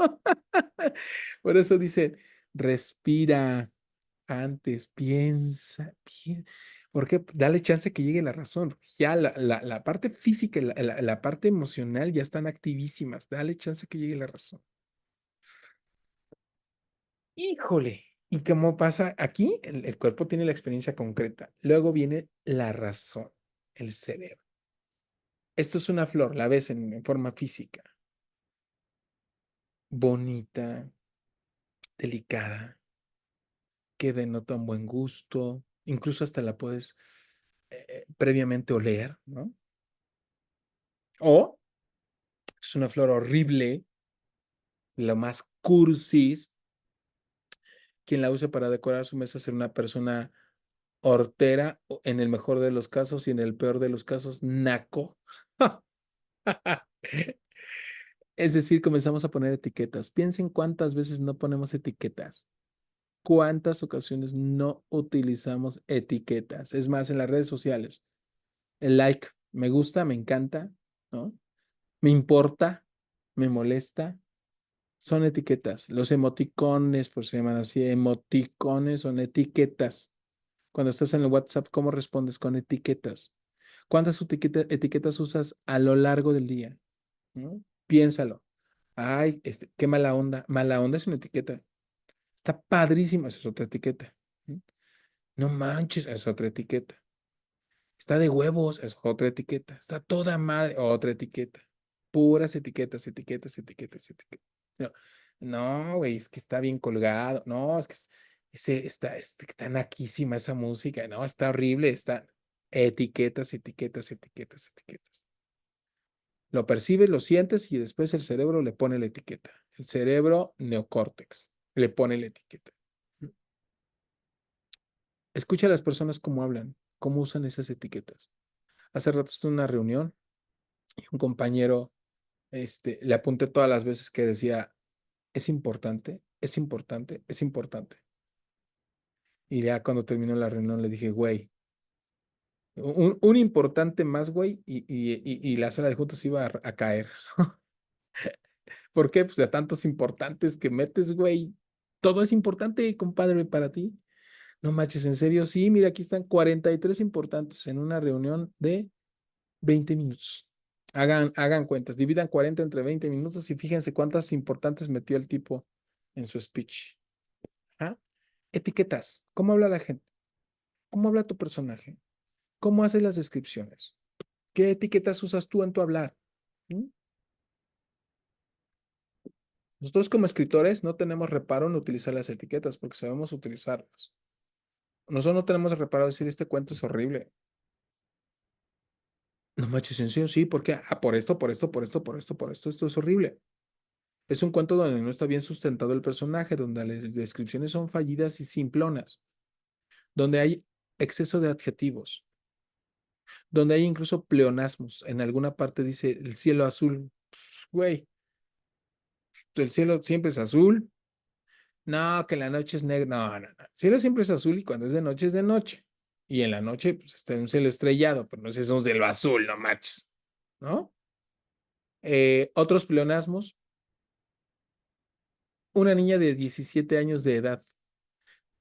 Por eso dice, respira antes, piensa. ¿Por qué? Dale chance que llegue la razón. Ya la parte física y la parte emocional ya están activísimas. Dale chance que llegue la razón. Híjole. Y como pasa aquí, el cuerpo tiene la experiencia concreta. Luego viene la razón, el cerebro. Esto es una flor, la ves en forma física, bonita, delicada, que denota un buen gusto, incluso hasta la puedes previamente oler, ¿no? O es una flor horrible, lo más cursis. Quien la use para decorar su mesa será una persona hortera, en el mejor de los casos y en el peor de los casos, naco. Es decir, comenzamos a poner etiquetas. Piensen cuántas veces no ponemos etiquetas. ¿Cuántas ocasiones no utilizamos etiquetas? Es más, en las redes sociales, el like, me gusta, me encanta, ¿no? Me importa, me molesta, son etiquetas. Los emoticones, por se llaman así, emoticones son etiquetas. Cuando estás en el WhatsApp, ¿cómo respondes? Con etiquetas. ¿Cuántas etiquetas usas a lo largo del día? ¿No? Piénsalo. Ay, qué mala onda. Mala onda es una etiqueta. Está padrísimo, esa es otra etiqueta. ¿Mm? No manches, es otra etiqueta. Está de huevos, es otra etiqueta. Está toda madre, otra etiqueta. Puras etiquetas. No, no, güey, es que está bien colgado. No, es que está naquísima esa música. No, está horrible. Está etiquetas. Lo percibes, lo sientes y después el cerebro le pone la etiqueta. El cerebro neocórtex le pone la etiqueta. Escucha a las personas cómo hablan, cómo usan esas etiquetas. Hace rato estuve en una reunión y un compañero le apunté todas las veces que decía, es importante. Y ya cuando terminó la reunión le dije, güey, un importante más, güey, y la sala de juntas iba a caer. ¿Por qué? Pues de tantos importantes que metes, güey. Todo es importante, compadre, para ti. No manches, en serio, sí, mira, aquí están 43 importantes en una reunión de 20 minutos. Hagan cuentas, dividan 40 entre 20 minutos y fíjense cuántas importantes metió el tipo en su speech. ¿Ah? Etiquetas. ¿Cómo habla la gente? ¿Cómo habla tu personaje? ¿Cómo haces las descripciones? ¿Qué etiquetas usas tú en tu hablar? ¿Mm? Nosotros como escritores no tenemos reparo en utilizar las etiquetas porque sabemos utilizarlas. Nosotros no tenemos reparo en decir este cuento es horrible. No manches, en serio, sí, porque por esto, esto es horrible. Es un cuento donde no está bien sustentado el personaje, donde las descripciones son fallidas y simplonas, donde hay exceso de adjetivos, donde hay incluso pleonasmos. En alguna parte dice el cielo azul. Güey, el cielo siempre es azul. No, que la noche es negra. No. El cielo siempre es azul y cuando es de noche es de noche. Y en la noche, pues está en un cielo estrellado, pero no es un cielo azul, no manches, ¿no? Otros pleonasmos, una niña de 17 años de edad.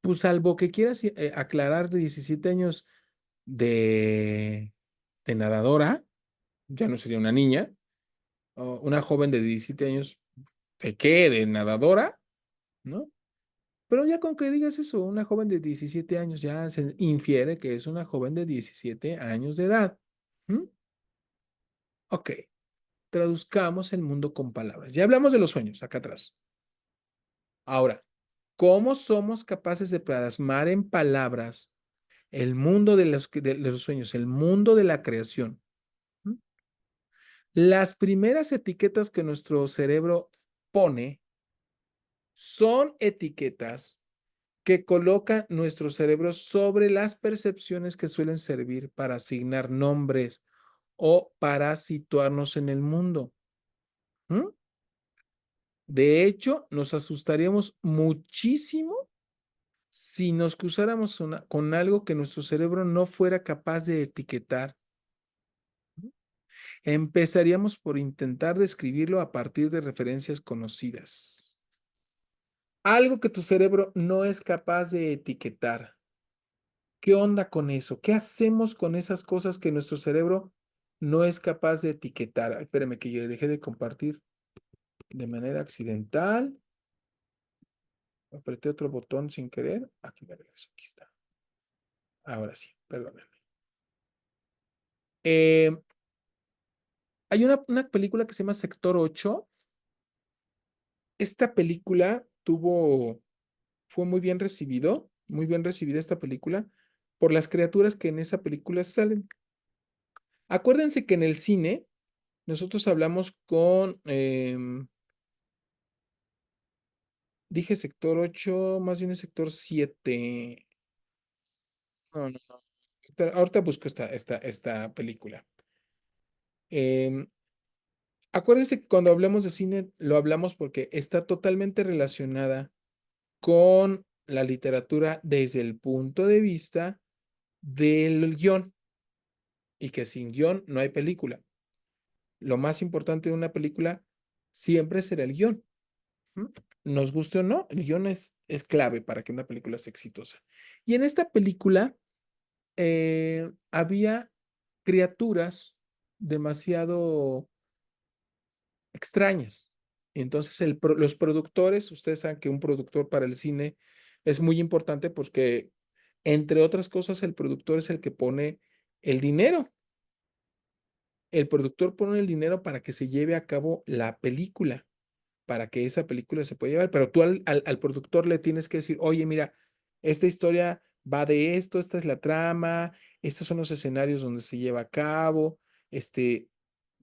Pues salvo que quieras aclarar de 17 años de, de nadadora, ya no sería una niña, o una joven de 17 años, ¿de qué? ¿De nadadora? ¿No? Pero ya con que digas eso, una joven de 17 años, ya se infiere que es una joven de 17 años de edad. ¿Mm? Ok, traduzcamos el mundo con palabras. Ya hablamos de los sueños acá atrás. Ahora, ¿cómo somos capaces de plasmar en palabras el mundo de los sueños, el mundo de la creación? ¿Mm? Las primeras etiquetas que nuestro cerebro pone son etiquetas que coloca nuestro cerebro sobre las percepciones que suelen servir para asignar nombres o para situarnos en el mundo. ¿Mm? De hecho, nos asustaríamos muchísimo si nos cruzáramos con algo que nuestro cerebro no fuera capaz de etiquetar. Empezaríamos por intentar describirlo a partir de referencias conocidas. Algo que tu cerebro no es capaz de etiquetar. ¿Qué onda con eso? ¿Qué hacemos con esas cosas que nuestro cerebro no es capaz de etiquetar? Ay, espérame que yo dejé de compartir de manera accidental. Apreté otro botón sin querer. Aquí me regreso. Aquí está. Ahora sí, perdónenme. Eh, Hay una película que se llama Sector 8. Esta película fue muy bien recibida esta película por las criaturas que en esa película salen. Acuérdense que en el cine nosotros hablamos dije sector 8, más bien es sector 7. No, no, no. Ahorita busco esta película. Em, Acuérdense que cuando hablamos de cine lo hablamos porque está totalmente relacionada con la literatura desde el punto de vista del guión y que sin guión no hay película. Lo más importante de una película siempre será el guión. ¿Mm? Nos guste o no, el guión es clave para que una película sea exitosa. Y en esta película había criaturas demasiado extrañas. Entonces, los productores, ustedes saben que un productor para el cine es muy importante porque, entre otras cosas, el productor es el que pone el dinero. El productor pone el dinero para que se lleve a cabo la película, para que esa película se pueda llevar, pero tú al productor le tienes que decir, oye, mira, esta historia va de esto, esta es la trama, estos son los escenarios donde se lleva a cabo,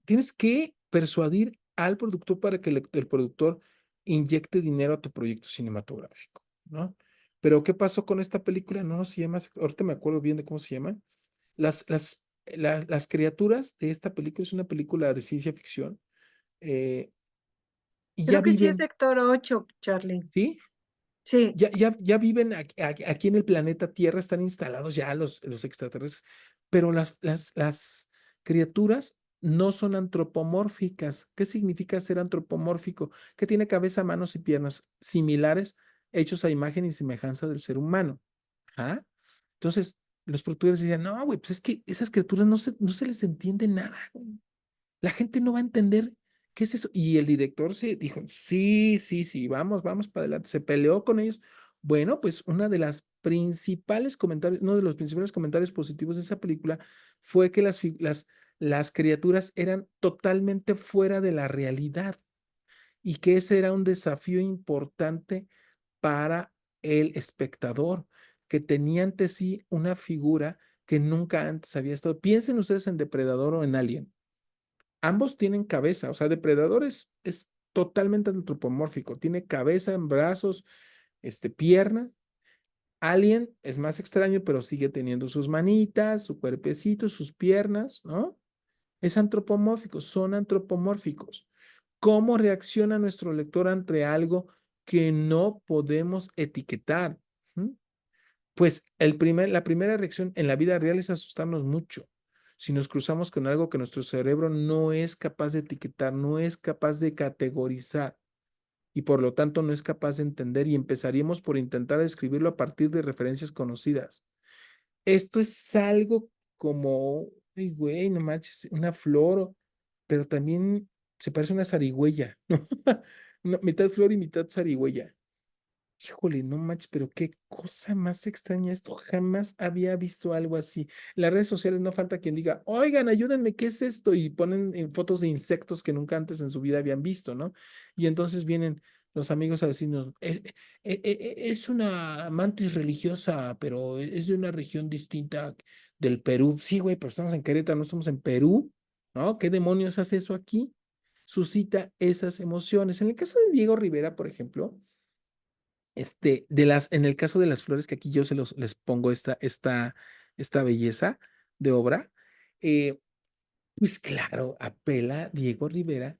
tienes que persuadir al productor para que el productor inyecte dinero a tu proyecto cinematográfico, ¿no? Pero ¿qué pasó con esta película? No se llama, ahorita me acuerdo bien de cómo se llama. Las criaturas de esta película es una película de ciencia ficción eh, y ya Creo que sí es viven, sector 8, Charlie. ¿sí? Sí. Ya viven aquí en el planeta Tierra, están instalados ya los extraterrestres, pero las criaturas no son antropomórficas. ¿Qué significa ser antropomórfico? Que tiene cabeza, manos y piernas similares, hechos a imagen y semejanza del ser humano. ¿Ah? Entonces, los productores decían, no, güey, pues es que esas criaturas no se les entiende nada, güey. La gente no va a entender qué es eso. Y el director se dijo, sí, sí, sí, vamos para adelante. Se peleó con ellos. Bueno, pues uno de los principales comentarios positivos de esa película fue que las criaturas eran totalmente fuera de la realidad y que ese era un desafío importante para el espectador, que tenía ante sí una figura que nunca antes había estado. Piensen ustedes en Depredador o en Alien. Ambos tienen cabeza, o sea, Depredador es totalmente antropomórfico, tiene cabeza en brazos, pierna. Alien es más extraño, pero sigue teniendo sus manitas, su cuerpecito, sus piernas, ¿no? Es antropomórfico, son antropomórficos. ¿Cómo reacciona nuestro lector ante algo que no podemos etiquetar? ¿Mm? Pues la primera reacción en la vida real es asustarnos mucho. Si nos cruzamos con algo que nuestro cerebro no es capaz de etiquetar, no es capaz de categorizar y por lo tanto no es capaz de entender y empezaríamos por intentar describirlo a partir de referencias conocidas. Esto es algo como, ay, güey, no manches, una flor, pero también se parece a una zarigüeya, ¿no? Mitad flor y mitad zarigüeya. Híjole, no manches, pero qué cosa más extraña esto. Jamás había visto algo así. En las redes sociales no falta quien diga, oigan, ayúdenme, ¿qué es esto? Y ponen en fotos de insectos que nunca antes en su vida habían visto, ¿no? Y entonces vienen los amigos a decirnos, es una mantis religiosa, pero es de una región distinta del Perú. Sí, güey, pero estamos en Querétaro, no estamos en Perú, ¿no? ¿Qué demonios hace eso aquí? Suscita esas emociones. En el caso de Diego Rivera, por ejemplo, en el caso de las flores, que aquí yo les pongo esta belleza de obra, eh, pues claro, apela Diego Rivera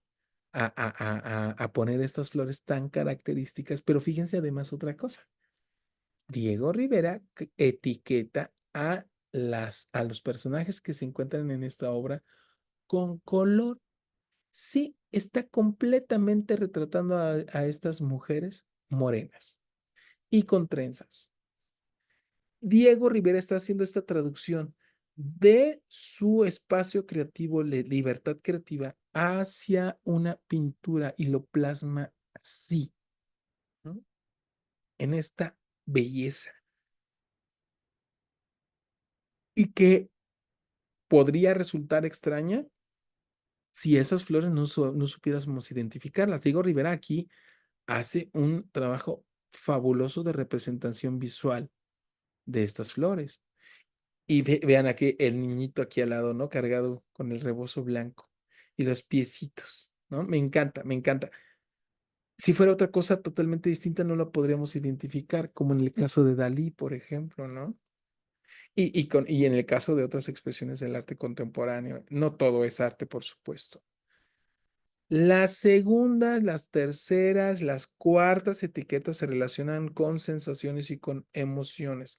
a poner estas flores tan características, pero fíjense además otra cosa. Diego Rivera etiqueta a los personajes que se encuentran en esta obra con color. Sí, está completamente retratando a estas mujeres morenas y con trenzas. Diego Rivera está haciendo esta traducción de su espacio creativo, libertad creativa, hacia una pintura y lo plasma así, ¿no? En esta belleza. Y que podría resultar extraña si esas flores no supiéramos identificarlas. Diego Rivera aquí hace un trabajo fabuloso de representación visual de estas flores. Y vean aquí el niñito aquí al lado, ¿no? Cargado con el rebozo blanco y los piecitos, ¿no? Me encanta, me encanta. Si fuera otra cosa totalmente distinta, no lo podríamos identificar, como en el caso de Dalí, por ejemplo, ¿no? Y en el caso de otras expresiones del arte contemporáneo. No todo es arte, por supuesto. Las segundas, las terceras, las cuartas etiquetas se relacionan con sensaciones y con emociones.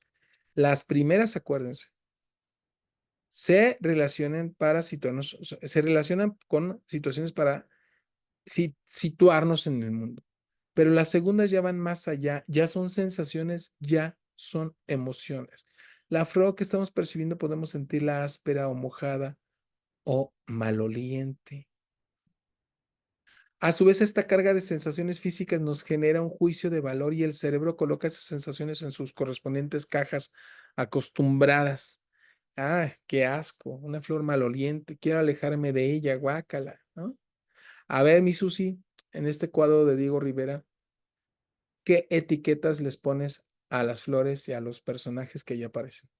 Las primeras, acuérdense, se relacionan con situaciones para situarnos en el mundo. Pero las segundas ya van más allá, ya son sensaciones, ya son emociones. La flor que estamos percibiendo podemos sentirla áspera o mojada o maloliente. A su vez, esta carga de sensaciones físicas nos genera un juicio de valor y el cerebro coloca esas sensaciones en sus correspondientes cajas acostumbradas. Ah, qué asco, una flor maloliente, quiero alejarme de ella, guácala, ¿no? A ver, mi Susi, en este cuadro de Diego Rivera, ¿qué etiquetas les pones a las flores y a los personajes que ya aparecen?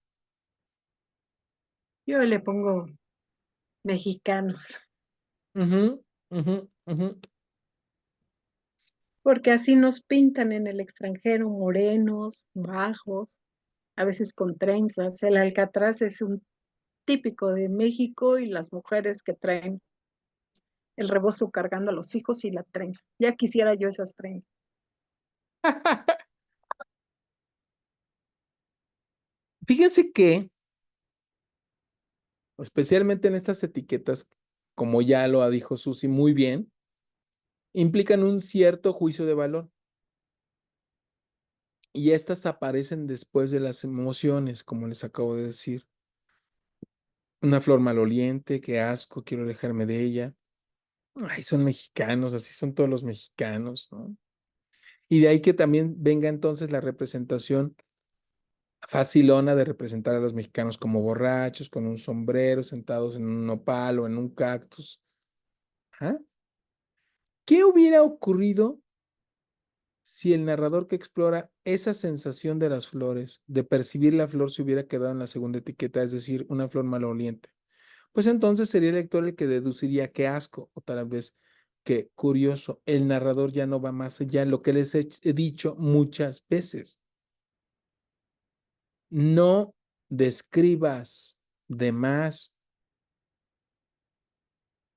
Yo le pongo mexicanos, Ujú, ujú, ujú. porque así nos pintan en el extranjero, morenos, bajos, a veces con trenzas. El alcatraz es un típico de México y las mujeres que traen el rebozo cargando a los hijos y la trenza. Ya quisiera yo esas trenzas. Fíjense que, especialmente en estas etiquetas, como ya lo dijo Susi muy bien, implican un cierto juicio de valor. Y estas aparecen después de las emociones, como les acabo de decir. Una flor maloliente, qué asco, quiero alejarme de ella. Ay, son mexicanos, así son todos los mexicanos, ¿no? Y de ahí que también venga entonces la representación facilona de representar a los mexicanos como borrachos, con un sombrero, sentados en un nopal o en un cactus. ¿Ah? ¿Qué hubiera ocurrido si el narrador que explora esa sensación de las flores, de percibir la flor, se hubiera quedado en la segunda etiqueta, es decir, una flor maloliente? Pues entonces sería el lector el que deduciría qué asco, o tal vez qué curioso. El narrador ya no va más allá, lo que les he dicho muchas veces. No describas de más,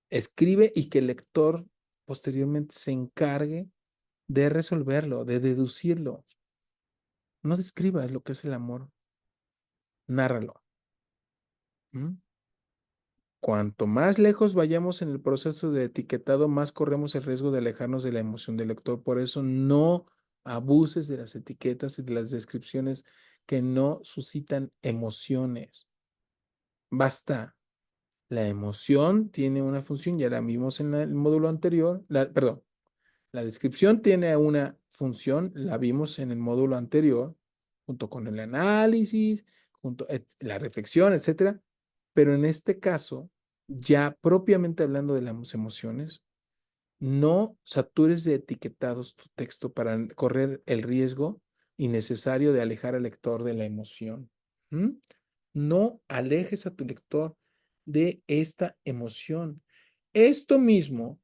escribe y que el lector posteriormente se encargue de resolverlo, de deducirlo. No describas lo que es el amor, nárralo. ¿Mm? Cuanto más lejos vayamos en el proceso de etiquetado, más corremos el riesgo de alejarnos de la emoción del lector. Por eso no abuses de las etiquetas y de las descripciones que no suscitan emociones. Basta. La emoción tiene una función, ya la vimos en el módulo anterior. Perdón, la descripción tiene una función, la vimos en el módulo anterior, junto con el análisis, la reflexión, etcétera. Pero en este caso, ya propiamente hablando de las emociones, no satures de etiquetados tu texto para correr el riesgo innecesario de alejar al lector de la emoción. ¿Mm? No alejes a tu lector de esta emoción. Esto mismo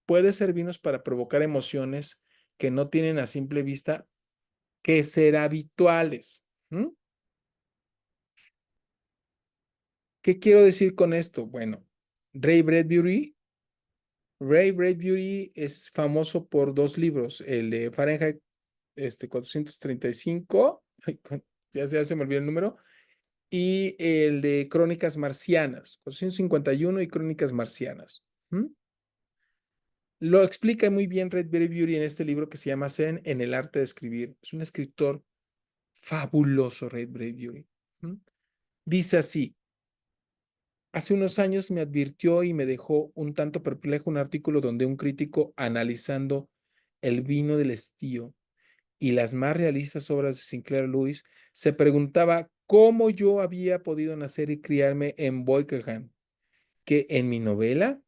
puede servirnos para provocar emociones que no tienen a simple vista que ser habituales. ¿Mm? ¿Qué quiero decir con esto? Bueno, Ray Bradbury Ray Bradbury es famoso por dos libros, el de Fahrenheit 435, ya se me olvidó el número, y el de Crónicas Marcianas, 451 y Crónicas Marcianas. ¿Mm? Lo explica muy bien Ray Bradbury en este libro que se llama Zen en el arte de escribir. Es un escritor fabuloso, Ray Bradbury. ¿Mm? Dice así: hace unos años me advirtió y me dejó un tanto perplejo un artículo donde un crítico, analizando el vino del estío y las más realistas obras de Sinclair Lewis, se preguntaba cómo yo había podido nacer y criarme en Boykingham, que en mi novela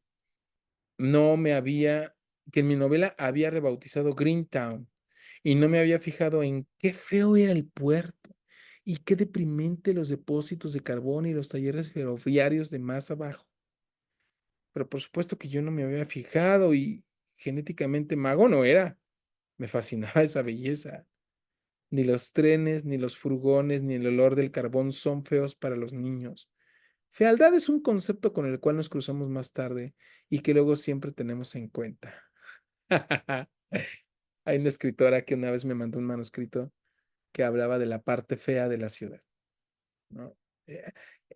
no me había, que en mi novela había rebautizado Greentown y no me había fijado en qué feo era el puerto y qué deprimente los depósitos de carbón y los talleres ferroviarios de más abajo. Pero por supuesto que yo no me había fijado y genéticamente mago no era. Me fascinaba esa belleza. Ni los trenes, ni los furgones, ni el olor del carbón son feos para los niños. Fealdad es un concepto con el cual nos cruzamos más tarde y que luego siempre tenemos en cuenta. Hay una escritora que una vez me mandó un manuscrito que hablaba de la parte fea de la ciudad, ¿no? Eh,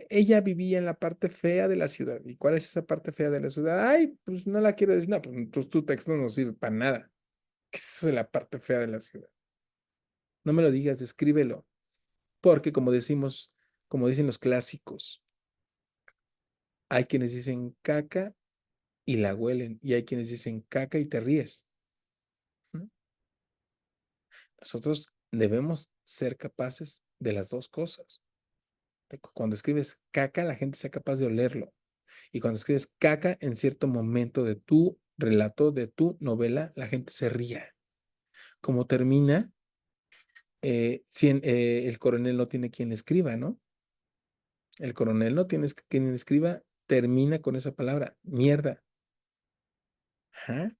Ella vivía en la parte fea de la ciudad. ¿Y cuál es esa parte fea de la ciudad? Ay, pues no la quiero decir. No, pues tu texto no sirve para nada. ¿Qué es eso de la parte fea de la ciudad? No me lo digas, descríbelo. Porque como decimos, como dicen los clásicos, hay quienes dicen caca y la huelen, y hay quienes dicen caca y te ríes. ¿Mm? Nosotros debemos ser capaces de las dos cosas. Cuando escribes caca, la gente sea capaz de olerlo. Y cuando escribes caca en cierto momento de tu relato, de tu novela, la gente se ría. Como termina, si el coronel no tiene quien le escriba, ¿no? El coronel no tiene quien le escriba, termina con esa palabra, mierda. Ajá.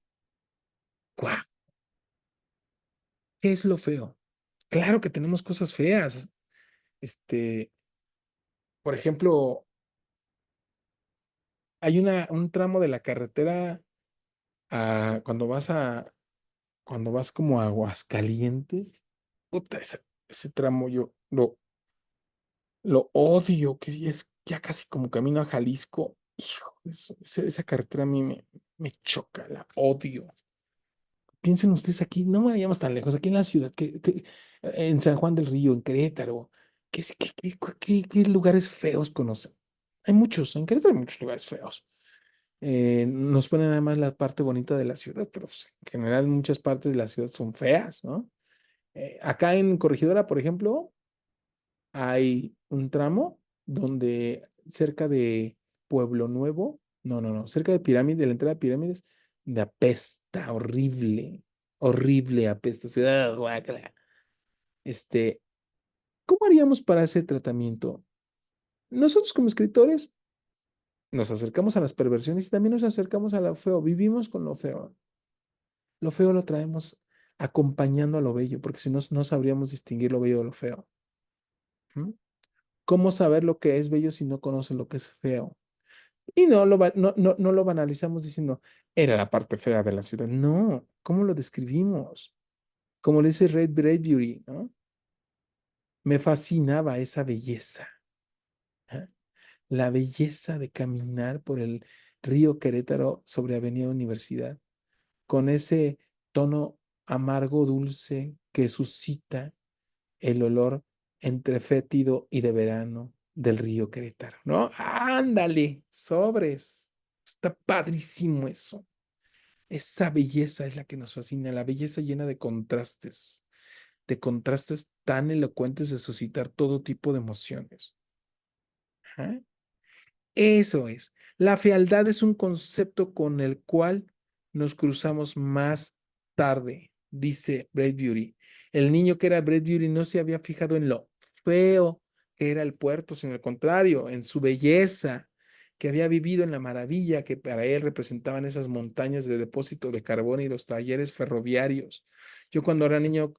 ¡Guau! ¿Qué es lo feo? Claro que tenemos cosas feas. Este, por ejemplo, hay un tramo de la carretera cuando vas como a Aguascalientes. Puta, ese tramo yo lo odio, que es ya casi como camino a Jalisco. Hijo, esa carretera a mí me choca, la odio. Piensen ustedes aquí, no vayamos tan lejos, aquí en la ciudad, en San Juan del Río, en Querétaro, ¿qué lugares feos conocen? Hay muchos, en Querétaro hay muchos lugares feos. Nos ponen nada más la parte bonita de la ciudad, pero pues, en general muchas partes de la ciudad son feas, ¿no? Acá en Corregidora, por ejemplo, hay un tramo donde cerca de Pueblo Nuevo, no, cerca de Pirámides, de la entrada de Pirámides, de apesta, horrible, horrible apesta, ciudad, guácala. Este, ¿Cómo haríamos para ese tratamiento? Nosotros como escritores nos acercamos a las perversiones y también nos acercamos a lo feo, vivimos con lo feo. Lo feo lo traemos acompañando a lo bello, porque si no, no sabríamos distinguir lo bello de lo feo. ¿Mm? ¿Cómo saber lo que es bello si no conoce lo que es feo? Y no lo banalizamos diciendo, era la parte fea de la ciudad. No, ¿cómo lo describimos? Como le dice Red Bradbury, ¿no? Me fascinaba esa belleza, ¿ah? La belleza de caminar por el río Querétaro sobre Avenida Universidad, con ese tono amargo dulce que suscita el olor entre fétido y de verano del río Querétaro, ¿no? Ándale, sobres. Está padrísimo eso. Esa belleza es la que nos fascina, la belleza llena de contrastes tan elocuentes de suscitar todo tipo de emociones. Ajá. Eso es. La fealdad es un concepto con el cual nos cruzamos más tarde, dice Bradbury. El niño que era Bradbury no se había fijado en lo feo que era el puerto, sino al contrario, en su belleza, que había vivido en la maravilla que para él representaban esas montañas de depósito de carbón y los talleres ferroviarios. Yo cuando era niño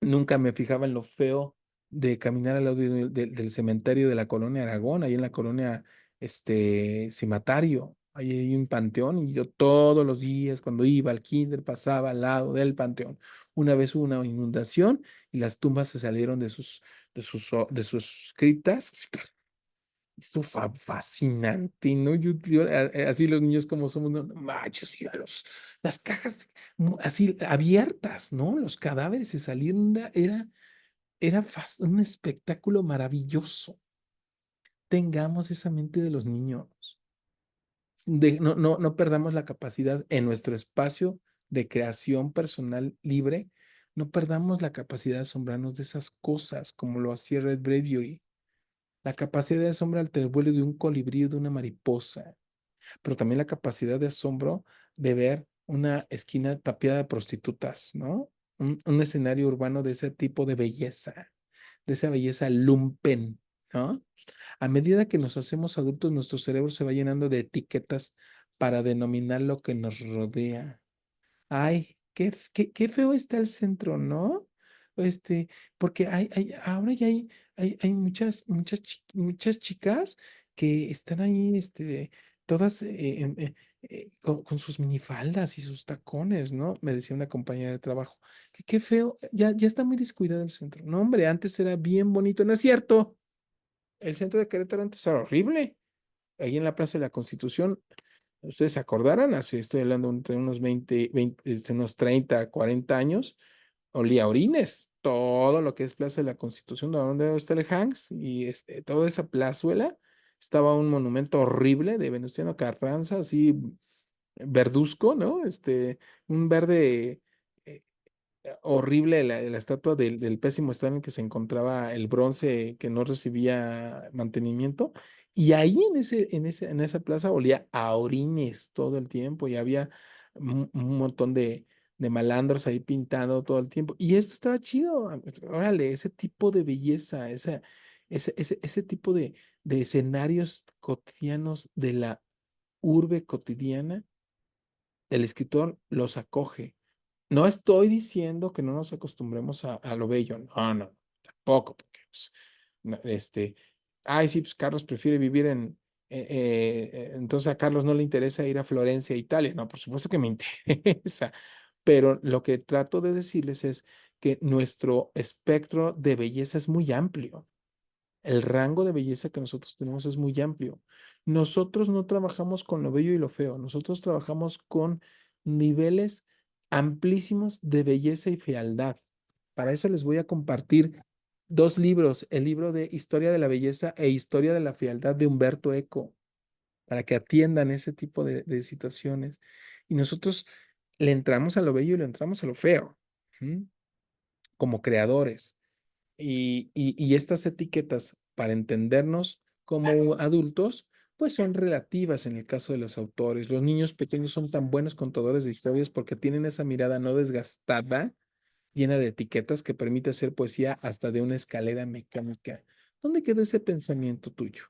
nunca me fijaba en lo feo de caminar al lado del cementerio de la colonia Aragón, ahí en la colonia Cimatario. Ahí hay un panteón y yo todos los días cuando iba al kinder pasaba al lado del panteón. Una vez hubo una inundación y las tumbas se salieron de sus criptas. Esto fue fascinante, ¿no? Así los niños como somos, no, no manches, mira las cajas así abiertas, ¿no? Los cadáveres se salieron, era un espectáculo maravilloso. Tengamos esa mente de los niños. No perdamos la capacidad en nuestro espacio de creación personal libre, no perdamos la capacidad de asombrarnos de esas cosas como lo hacía Red Bradbury. La capacidad de asombro ante el vuelo de un colibrí o de una mariposa, pero también la capacidad de asombro de ver una esquina tapiada de prostitutas, ¿no? Un escenario urbano de ese tipo de esa belleza lumpen, ¿no? A medida que nos hacemos adultos, nuestro cerebro se va llenando de etiquetas para denominar lo que nos rodea. Ay, qué feo está el centro, ¿no? Este, porque ahora ya hay muchas chicas que están ahí, todas con sus minifaldas y sus tacones, ¿no? Me decía una compañera de trabajo, que qué feo, ya está muy descuidado el centro. No, hombre, antes era bien bonito, ¿no es cierto? El centro de Querétaro antes era horrible. Ahí en la Plaza de la Constitución, ustedes se acordarán, estoy hablando de unos 20 unos 30, 40 años, olía a orines, todo lo que es Plaza de la Constitución, donde está el Hanks, y toda esa plazuela, estaba un monumento horrible de Venustiano Carranza, así verduzco, ¿no? Un verde horrible, la estatua del pésimo estado en el que se encontraba el bronce que no recibía mantenimiento. Y ahí en esa plaza olía a orines todo el tiempo y había un montón de malandros ahí pintando todo el tiempo. Y esto estaba chido. Órale, ese tipo de belleza, ese tipo de escenarios cotidianos de la urbe cotidiana, el escritor los acoge. No estoy diciendo que no nos acostumbremos a lo bello, no, no, tampoco, porque pues, ay, sí, pues Carlos prefiere vivir entonces a Carlos no le interesa ir a Florencia, Italia, no, por supuesto que me interesa, pero lo que trato de decirles es que nuestro espectro de belleza es muy amplio. El rango de belleza que nosotros tenemos es muy amplio. Nosotros no trabajamos con lo bello y lo feo, nosotros trabajamos con niveles amplísimos de belleza y fealdad. Para eso les voy a compartir dos libros, el libro de Historia de la Belleza e Historia de la Fealdad de Humberto Eco, para que atiendan ese tipo de situaciones. Y nosotros le entramos a lo bello y le entramos a lo feo, ¿sí? Como creadores. Y estas etiquetas, para entendernos como adultos, pues son relativas en el caso de los autores. Los niños pequeños son tan buenos contadores de historias porque tienen esa mirada no desgastada, llena de etiquetas que permite hacer poesía hasta de una escalera mecánica. ¿Dónde quedó ese pensamiento tuyo?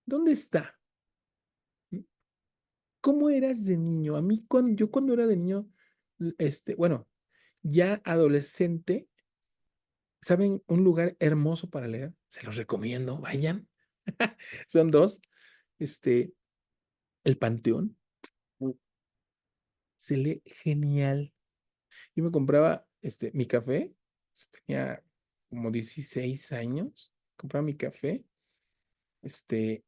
¿Dónde está? ¿Cómo eras de niño? A mí, yo cuando era de niño, bueno, ya adolescente, ¿saben? Un lugar hermoso para leer. Se los recomiendo, vayan. Son dos. Este, el Panteón. Se lee genial. Yo me compraba mi café. Tenía como 16 años, compraba mi café, este,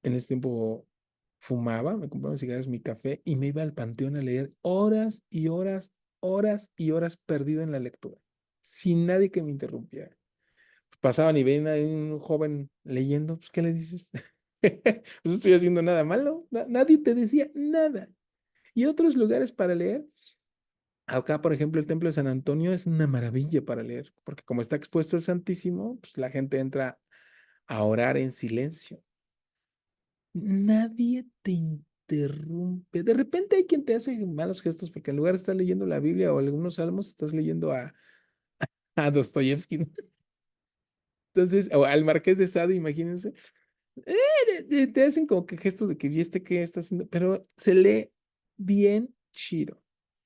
en ese tiempo fumaba, me compraba mis cigarros, mi café y me iba al panteón a leer horas y horas, horas y horas perdido en la lectura, sin nadie que me interrumpiera. Pasaban y ven a un joven leyendo, pues, ¿qué le dices? No estoy haciendo nada malo, nadie te decía nada. Y otros lugares para leer, acá, por ejemplo, el Templo de San Antonio es una maravilla para leer, porque como está expuesto el Santísimo, pues la gente entra a orar en silencio. Nadie te interrumpe. De repente hay quien te hace malos gestos porque en lugar de estar leyendo la Biblia o algunos salmos, estás leyendo a Dostoyevsky, ¿no? Entonces, o al Marqués de Sade, imagínense. Te hacen como que gestos de que viste qué está haciendo, pero se lee bien chido,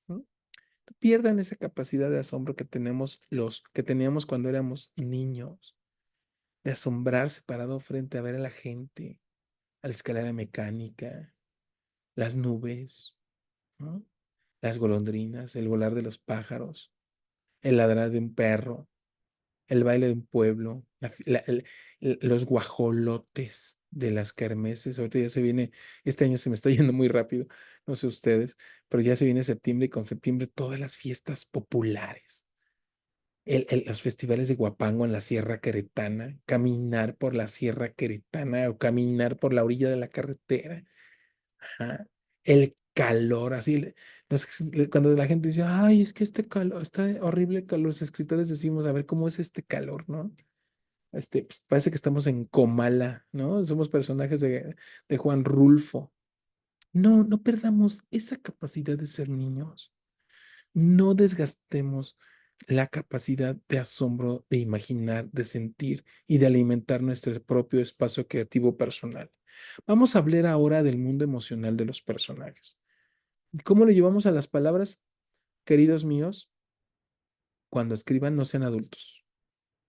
¿no? No pierdan esa capacidad de asombro que tenemos los que teníamos cuando éramos niños, de asombrarse parado frente a ver a la gente, a la escalera mecánica, las nubes, ¿no? Las golondrinas, el volar de los pájaros, el ladrar de un perro, el baile de un pueblo, los guajolotes de las kermeses. Ahorita ya se viene, este año se me está yendo muy rápido, no sé ustedes, pero ya se viene septiembre y con septiembre todas las fiestas populares. Los festivales de Guapango en la Sierra Queretana, caminar por la Sierra Queretana o caminar por la orilla de la carretera. Ajá. El calor, así, cuando la gente dice, ay, es que este calor, está horrible calor, los escritores decimos, a ver, ¿cómo es este calor, no? Pues, parece que estamos en Comala, ¿no? Somos personajes de Juan Rulfo. No, no perdamos esa capacidad de ser niños. No desgastemos la capacidad de asombro, de imaginar, de sentir y de alimentar nuestro propio espacio creativo personal. Vamos a hablar ahora del mundo emocional de los personajes. ¿Cómo le llevamos a las palabras, queridos míos? Cuando escriban, no sean adultos.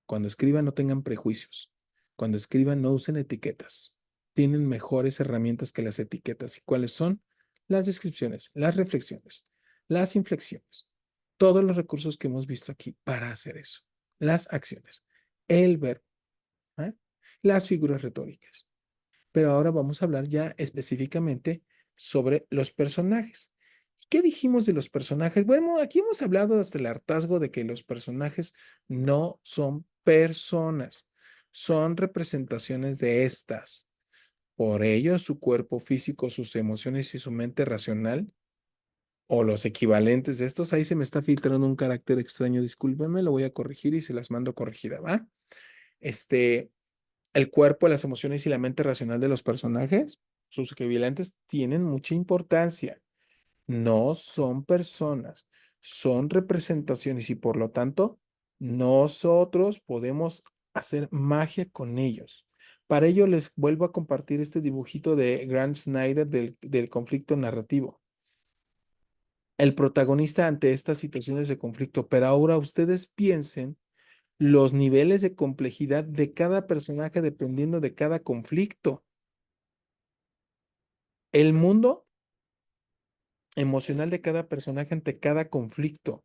Cuando escriban, no tengan prejuicios. Cuando escriban, no usen etiquetas. Tienen mejores herramientas que las etiquetas. ¿Y cuáles son? Las descripciones, las reflexiones, las inflexiones. Todos los recursos que hemos visto aquí para hacer eso. Las acciones, el verbo, ¿eh? Las figuras retóricas. Pero ahora vamos a hablar ya específicamente sobre los personajes. ¿Qué dijimos de los personajes? Bueno, aquí hemos hablado hasta el hartazgo de que los personajes no son personas, son representaciones de estas. Por ello, su cuerpo físico, sus emociones y su mente racional, o los equivalentes de estos, ahí se me está filtrando un carácter extraño, discúlpenme, lo voy a corregir y se las mando corregida, ¿va? Este, el cuerpo, las emociones y la mente racional de los personajes, sus equivalentes, tienen mucha importancia. No son personas, son representaciones y por lo tanto nosotros podemos hacer magia con ellos. Para ello les vuelvo a compartir este dibujito de Grant Snyder del conflicto narrativo. El protagonista ante estas situaciones de conflicto, pero ahora ustedes piensen los niveles de complejidad de cada personaje dependiendo de cada conflicto. El mundo emocional de cada personaje ante cada conflicto.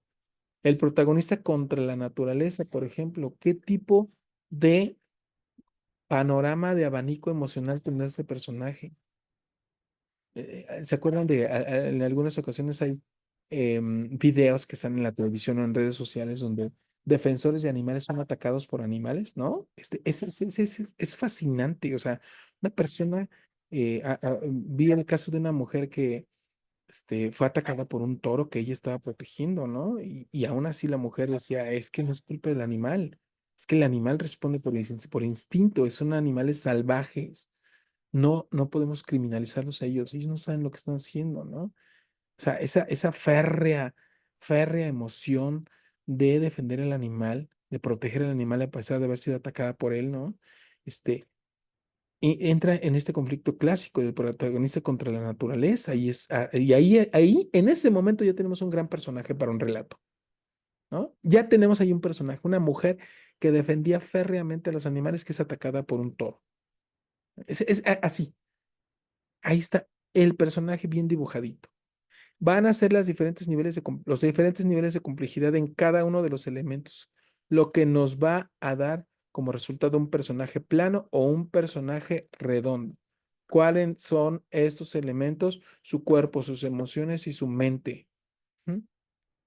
El protagonista contra la naturaleza, por ejemplo, ¿qué tipo de panorama de abanico emocional tendrá ese personaje? ¿Se acuerdan en algunas ocasiones hay videos que están en la televisión o en redes sociales donde defensores de animales son atacados por animales, ¿no? Es fascinante, o sea, una persona, vi el caso de una mujer que fue atacada por un toro que ella estaba protegiendo, ¿no? Y aún así la mujer decía, es que no es culpa del animal, es que el animal responde por instinto, son animales salvajes, no, no podemos criminalizarlos a ellos no saben lo que están haciendo, ¿no? O sea, esa férrea emoción de defender al animal, de proteger al animal a pesar de haber sido atacada por él, ¿no? Y entra en este conflicto clásico del protagonista contra la naturaleza y ahí en ese momento ya tenemos un gran personaje para un relato, ¿no? Ya tenemos ahí un personaje, una mujer que defendía férreamente a los animales que es atacada por un toro. Así, ahí está el personaje bien dibujadito. Van a ser los diferentes niveles de complejidad en cada uno de los elementos. lo que nos va a dar como resultado un personaje plano o un personaje redondo. ¿Cuáles son estos elementos? Su cuerpo, sus emociones y su mente. ¿Mm?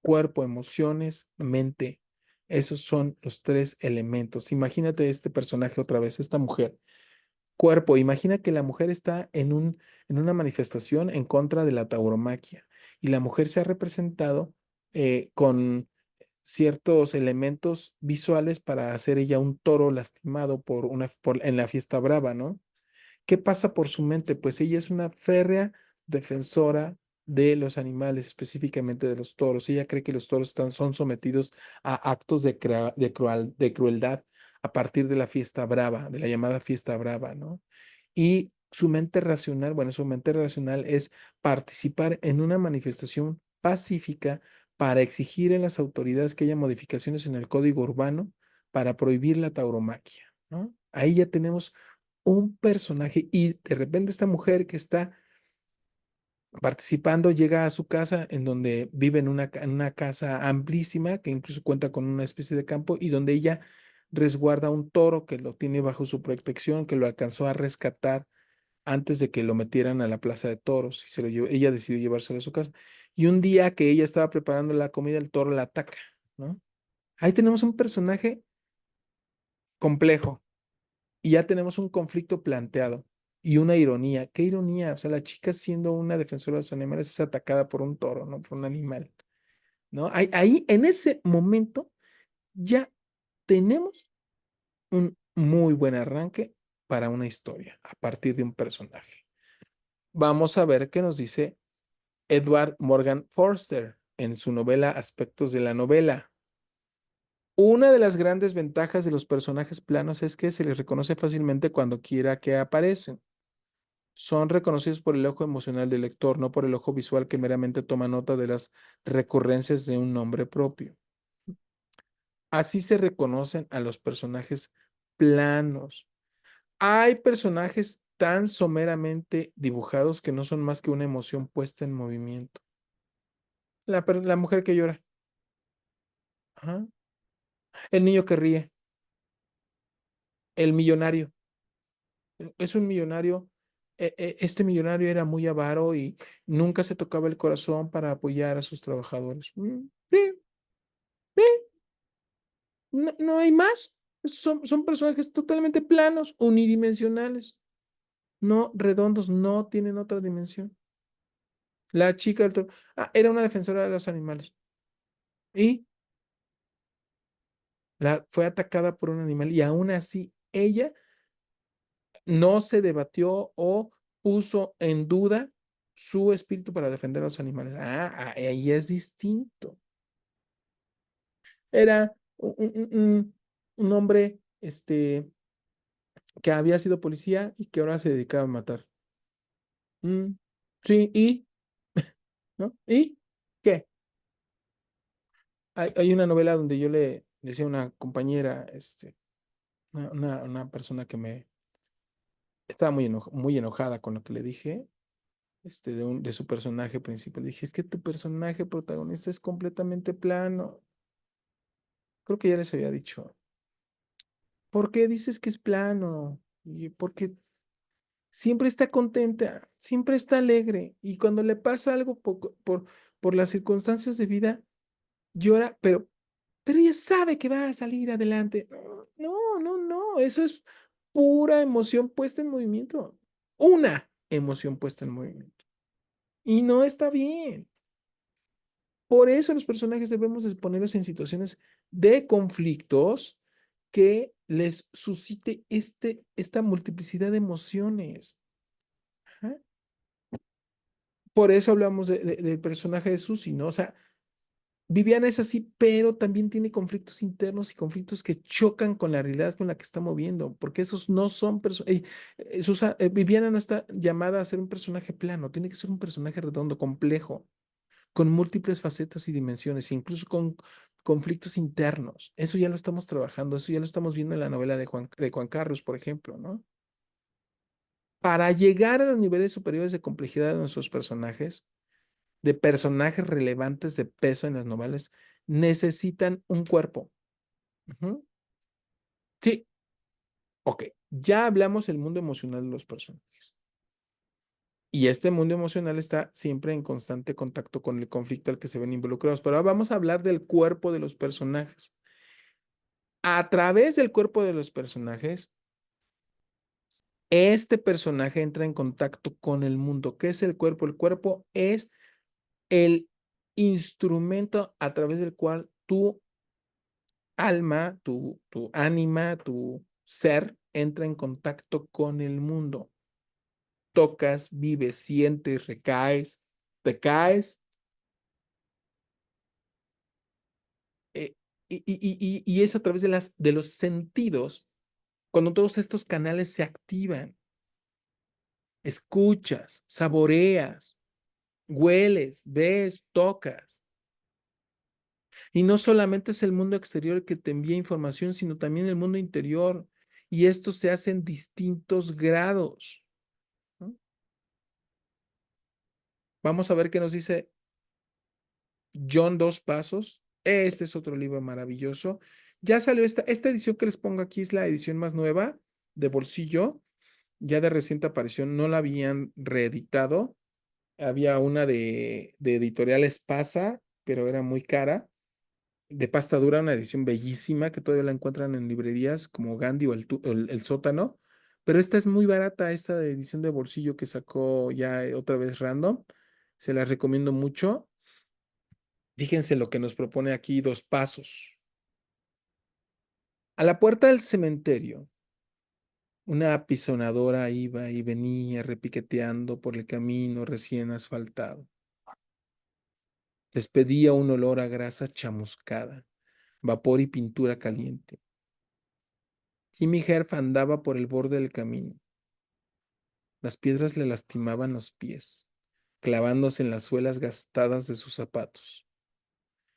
Cuerpo, emociones, mente. Esos son los tres elementos. Imagínate este personaje otra vez, esta mujer. Cuerpo, imagina que la mujer está en una manifestación en contra de la tauromaquia y la mujer se ha representado con ciertos elementos visuales para hacer ella un toro lastimado en la fiesta brava, ¿no? ¿Qué pasa por su mente? Pues ella es una férrea defensora de los animales, específicamente de los toros. Ella cree que los toros son sometidos a actos de crueldad a partir de la fiesta brava, de la llamada fiesta brava, ¿no? Y su mente racional, bueno, su mente racional es participar en una manifestación pacífica para exigir en las autoridades que haya modificaciones en el código urbano para prohibir la tauromaquia, ¿no? Ahí ya tenemos un personaje y de repente esta mujer que está participando llega a su casa en donde vive en una casa amplísima que incluso cuenta con una especie de campo y donde ella resguarda un toro que lo tiene bajo su protección, que lo alcanzó a rescatar antes de que lo metieran a la plaza de toros y ella decidió llevárselo a su casa. Y un día que ella estaba preparando la comida, el toro la ataca, ¿no? Ahí tenemos un personaje complejo. Y ya tenemos un conflicto planteado y una ironía. ¿Qué ironía? O sea, la chica siendo una defensora de los animales es atacada por un toro, ¿no? Por un animal, ¿no? Ahí, en ese momento, ya tenemos un muy buen arranque para una historia a partir de un personaje. Vamos a ver qué nos dice Edward Morgan Forster en su novela Aspectos de la novela. Una de las grandes ventajas de los personajes planos es que se les reconoce fácilmente cuando quiera que aparecen. Son reconocidos por el ojo emocional del lector, no por el ojo visual que meramente toma nota de las recurrencias de un nombre propio. Así se reconocen a los personajes planos. Hay personajes tan someramente dibujados que no son más que una emoción puesta en movimiento. La mujer que llora, ajá. El niño que ríe, el millonario. Es un millonario. Este millonario era muy avaro y nunca se tocaba el corazón para apoyar a sus trabajadores. Sí, sí, no, no hay más. Son personajes totalmente planos, unidimensionales, no redondos, no tienen otra dimensión. La chica del toro, era una defensora de los animales y fue atacada por un animal y aún así ella no se debatió o puso en duda su espíritu para defender a los animales. Ahí es distinto. Era un hombre que había sido policía y que ahora se dedicaba a matar. Mm, sí, ¿y? ¿No? ¿Y qué? Hay una novela donde yo le decía a una compañera, una persona que me estaba muy enojada con lo que le dije, de su personaje principal. Le dije, es que tu personaje protagonista es completamente plano. Creo que ya les había dicho. ¿Por qué dices que es plano? Y porque siempre está contenta, siempre está alegre. Y cuando le pasa algo por las circunstancias de vida, llora, pero ella sabe que va a salir adelante. No, no, no. Eso es pura emoción puesta en movimiento. Una emoción puesta en movimiento. Y no está bien. Por eso los personajes debemos de ponerlos en situaciones de conflictos que les suscite esta multiplicidad de emociones. Ajá. Por eso hablamos del personaje de Susie, ¿no? O sea, Viviana es así, pero también tiene conflictos internos y conflictos que chocan con la realidad con la que está moviendo, porque esos no son personas. Viviana no está llamada a ser un personaje plano, tiene que ser un personaje redondo, complejo, con múltiples facetas y dimensiones, incluso con conflictos internos. Eso ya lo estamos trabajando, eso ya lo estamos viendo en la novela de Juan Carlos, por ejemplo, ¿no? Para llegar a los niveles superiores de complejidad de nuestros personajes, de personajes relevantes de peso en las novelas, necesitan un cuerpo. Ujú. Sí, ok. Ya hablamos del mundo emocional de los personajes. Y este mundo emocional está siempre en constante contacto con el conflicto al que se ven involucrados. Pero ahora vamos a hablar del cuerpo de los personajes. A través del cuerpo de los personajes, este personaje entra en contacto con el mundo. ¿Qué es el cuerpo? El cuerpo es el instrumento a través del cual tu alma, tu ánima, tu ser entra en contacto con el mundo. Tocas, vives, sientes, recaes, te caes. eh, y es a través de los sentidos cuando todos estos canales se activan. Escuchas, saboreas, hueles, ves, tocas. Y no solamente es el mundo exterior el que te envía información, sino también el mundo interior. Y esto se hace en distintos grados, ¿no? Vamos a ver qué nos dice John Dos Pasos. Este es otro libro maravilloso. Ya salió esta edición que les pongo aquí, es la edición más nueva de bolsillo, ya de reciente aparición, no la habían reeditado. Había una de Editorial Espasa, pero era muy cara. De pasta dura, una edición bellísima que todavía la encuentran en librerías como Gandhi o el Sótano. Pero esta es muy barata, esta de edición de bolsillo que sacó ya otra vez Random. Se las recomiendo mucho. Fíjense lo que nos propone aquí Dos Pasos. A la puerta del cementerio, una apisonadora iba y venía repiqueteando por el camino recién asfaltado. Despedía un olor a grasa chamuscada, vapor y pintura caliente. Jimmy Herf andaba por el borde del camino. Las piedras le lastimaban los pies, clavándose en las suelas gastadas de sus zapatos.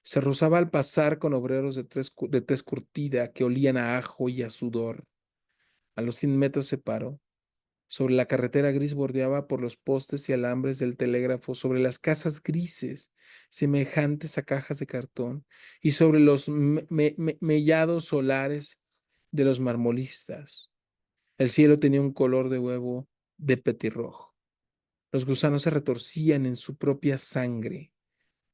Se rozaba al pasar con obreros de tez curtida que olían a ajo y a sudor. A los 100 metros se paró. Sobre la carretera gris bordeaba por los postes y alambres del telégrafo, sobre las casas grises, semejantes a cajas de cartón, y sobre los mellados solares de los marmolistas. El cielo tenía un color de huevo de petirrojo. Los gusanos se retorcían en su propia sangre.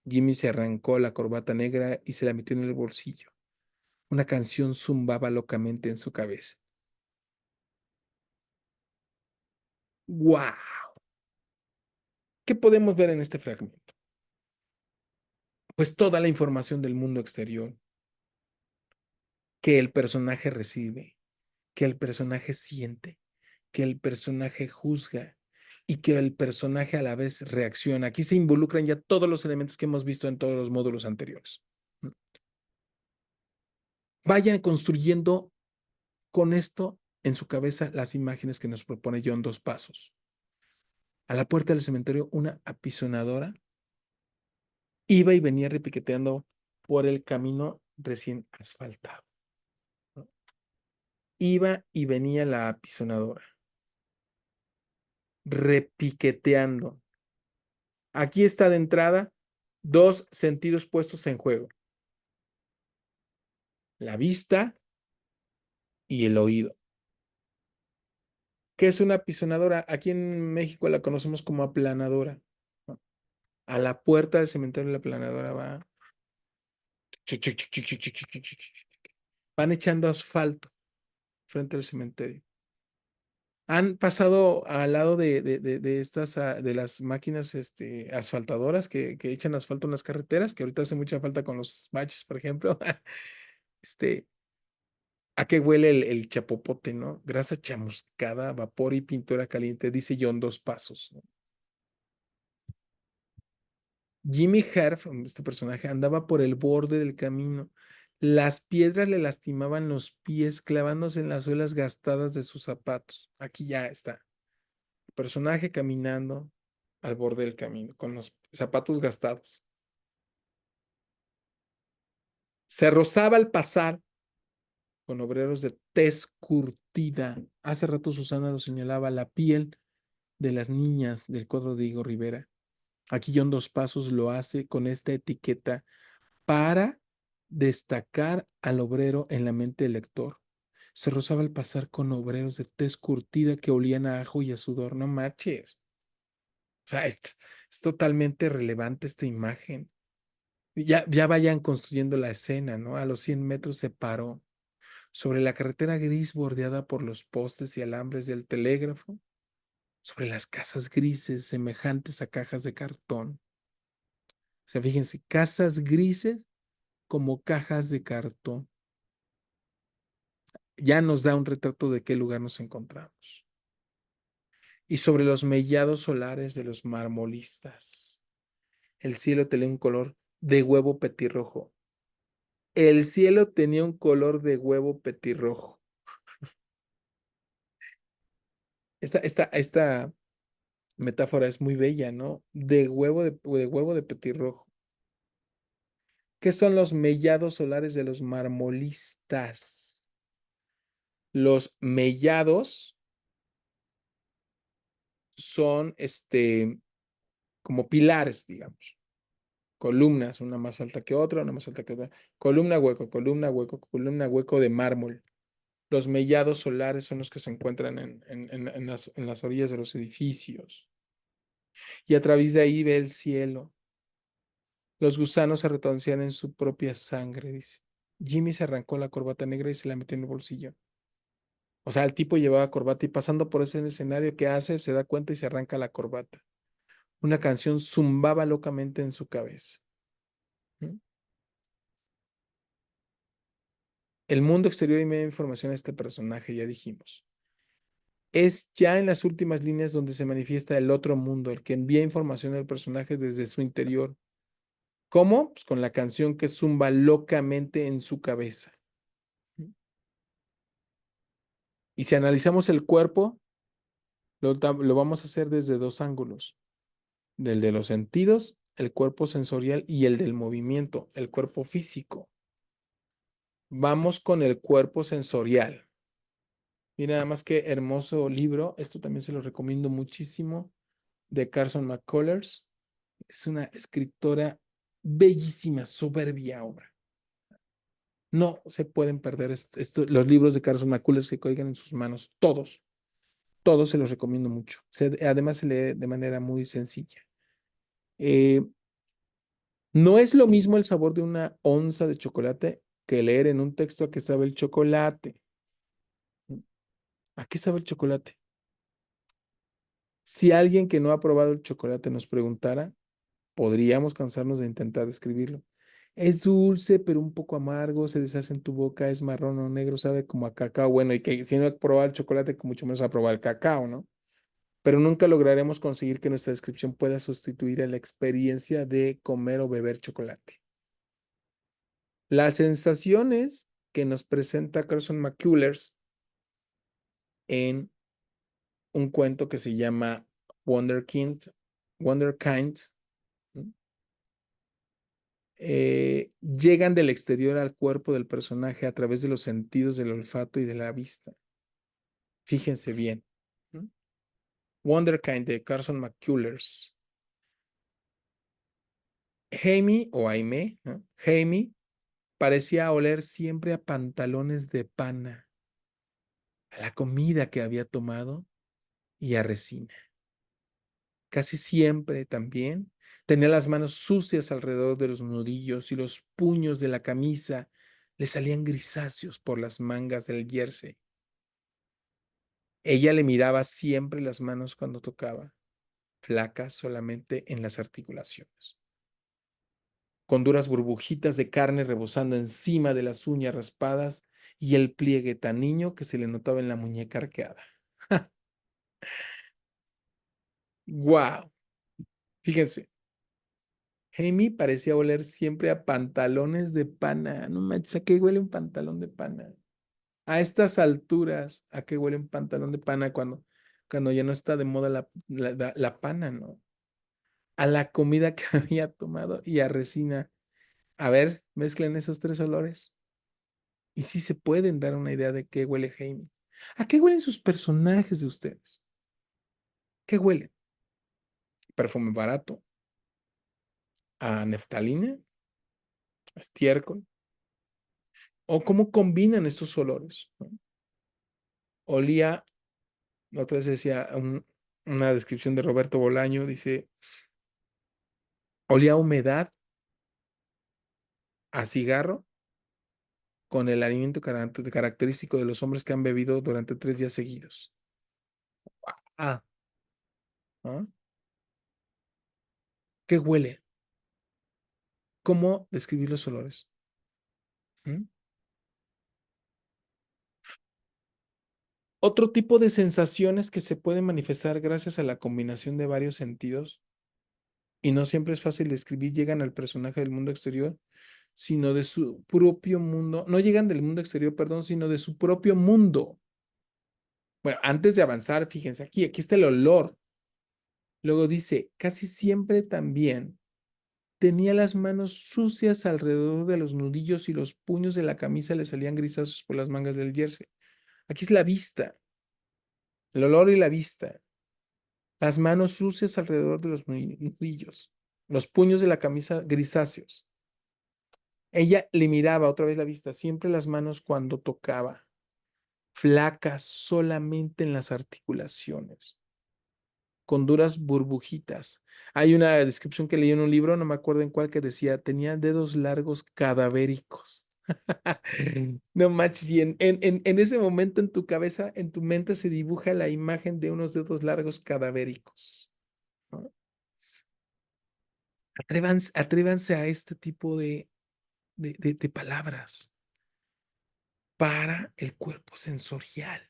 Jimmy se arrancó la corbata negra y se la metió en el bolsillo. Una canción zumbaba locamente en su cabeza. ¡Guau! ¿Qué podemos ver en este fragmento? Pues toda la información del mundo exterior que el personaje recibe, que el personaje siente, que el personaje juzga y que el personaje a la vez reacciona. Aquí se involucran ya todos los elementos que hemos visto en todos los módulos anteriores. Vayan construyendo con esto en su cabeza las imágenes que nos propone John Dos Pasos. A la puerta del cementerio, una apisonadora iba y venía repiqueteando por el camino recién asfaltado. Iba y venía la apisonadora, repiqueteando. Aquí está de entrada dos sentidos puestos en juego: la vista y el oído. ¿Qué es una apisonadora? Aquí en México la conocemos como aplanadora. A la puerta del cementerio la aplanadora va. Van echando asfalto frente al cementerio. Han pasado al lado de estas, de las máquinas asfaltadoras que echan asfalto en las carreteras, que ahorita hace mucha falta con los baches, por ejemplo. Este, ¿A qué huele el chapopote, no? Grasa chamuscada, vapor y pintura caliente, dice John Dos Pasos, ¿no? Jimmy Herf, este personaje, andaba por el borde del camino. Las piedras le lastimaban los pies, clavándose en las suelas gastadas de sus zapatos. Aquí ya está. El personaje caminando al borde del camino, con los zapatos gastados. Se rozaba al pasar con obreros de tez curtida. Hace rato Susana lo señalaba, la piel de las niñas del cuadro de Igor Rivera. Aquí John Dos Pasos lo hace con esta etiqueta para destacar al obrero en la mente del lector. Se rozaba al pasar con obreros de tez curtida que olían a ajo y a sudor. No marches. O sea, es totalmente relevante esta imagen. Ya vayan construyendo la escena, ¿no? A los 100 metros se paró sobre la carretera gris bordeada por los postes y alambres del telégrafo, sobre las casas grises semejantes a cajas de cartón. O sea, fíjense, casas grises como cajas de cartón. Ya nos da un retrato de qué lugar nos encontramos. Y sobre los mellados solares de los marmolistas, el cielo tenía un color de huevo petirrojo. El cielo tenía un color de huevo petirrojo. Esta metáfora es muy bella, ¿no? De huevo de petirrojo. ¿Qué son los mellados solares de los marmolistas? Los mellados son como pilares, digamos, columnas, una más alta que otra, una más alta que otra, columna, hueco de mármol. Los mellados solares son los que se encuentran en las orillas de los edificios. Y a través de ahí ve el cielo. Los gusanos se retorcían en su propia sangre, dice. Jimmy se arrancó la corbata negra y se la metió en el bolsillo. O sea, el tipo llevaba corbata y pasando por ese escenario que hace, se da cuenta y se arranca la corbata. Una canción zumbaba locamente en su cabeza. ¿Mm? El mundo exterior y media información a este personaje, ya dijimos. Es ya en las últimas líneas donde se manifiesta el otro mundo, el que envía información al personaje desde su interior. ¿Cómo? Pues con la canción que zumba locamente en su cabeza. ¿Mm? Y si analizamos el cuerpo, lo vamos a hacer desde dos ángulos. Del de los sentidos, el cuerpo sensorial y el del movimiento, el cuerpo físico. Vamos con el cuerpo sensorial. Mira, nada más que hermoso libro. Esto también se lo recomiendo muchísimo, de Carson McCullers. Es una escritora bellísima, soberbia obra. No se pueden perder los libros de Carson McCullers que caigan en sus manos. Todos se los recomiendo mucho. Además se lee de manera muy sencilla. Eh, no es lo mismo el sabor de una onza de chocolate que leer en un texto a qué sabe el chocolate. ¿A qué sabe el chocolate? Si alguien que no ha probado el chocolate nos preguntara, podríamos cansarnos de intentar describirlo. Es dulce, pero un poco amargo, se deshace en tu boca, es marrón o negro, sabe como a cacao. Bueno, y que si no ha probado el chocolate, que mucho menos ha probado el cacao, ¿no? Pero nunca lograremos conseguir que nuestra descripción pueda sustituir a la experiencia de comer o beber chocolate. Las sensaciones que nos presenta Carson McCullers en un cuento que se llama Wonderkind, Wonderkind, llegan del exterior al cuerpo del personaje a través de los sentidos del olfato y de la vista. Fíjense bien. Wonderkind de Carson McCullers. Jamie o Aimee, ¿no? Jamie parecía oler siempre a pantalones de pana, a la comida que había tomado y a resina. Casi siempre también tenía las manos sucias alrededor de los nudillos y los puños de la camisa le salían grisáceos por las mangas del jersey. Ella le miraba siempre las manos cuando tocaba, flacas solamente en las articulaciones, con duras burbujitas de carne rebosando encima de las uñas raspadas y el pliegue tan niño que se le notaba en la muñeca arqueada. ¡Guau! Fíjense, Amy parecía oler siempre a pantalones de pana. No manches, ¿a qué huele un pantalón de pana? A estas alturas, ¿a qué huele un pantalón de pana cuando ya no está de moda la pana, ¿no? A la comida que había tomado y a resina. A ver, mezclen esos tres olores y sí se pueden dar una idea de qué huele Jamie. ¿A qué huelen sus personajes de ustedes? ¿Qué huelen? Perfume barato, a neftalina, a estiércol, o cómo combinan estos olores, ¿no? Olía, la otra vez decía una descripción de Roberto Bolaño, dice, olía a humedad, a cigarro, con el alimento característico de los hombres que han bebido durante 3 días seguidos. Ah, ¿ah? ¿Qué huele? ¿Cómo describir los olores? ¿Mm? Otro tipo de sensaciones que se pueden manifestar gracias a la combinación de varios sentidos, y no siempre es fácil describir, llegan al personaje del mundo exterior, sino de su propio mundo. No llegan del mundo exterior, perdón, sino de su propio mundo. Bueno, antes de avanzar, fíjense, aquí está el olor. Luego dice, casi siempre también tenía las manos sucias alrededor de los nudillos y los puños de la camisa le salían grisazos por las mangas del jersey. Aquí es la vista, el olor y la vista. Las manos sucias alrededor de los nudillos, los puños de la camisa grisáceos. Ella le miraba otra vez la vista, siempre las manos cuando tocaba, flacas solamente en las articulaciones, con duras burbujitas. Hay una descripción que leí en un libro, no me acuerdo en cuál, que decía, tenía dedos largos cadavéricos. No manches, y en ese momento en tu cabeza, en tu mente se dibuja la imagen de unos dedos largos cadavéricos, ¿no? Atrévanse a este tipo de palabras para el cuerpo sensorial.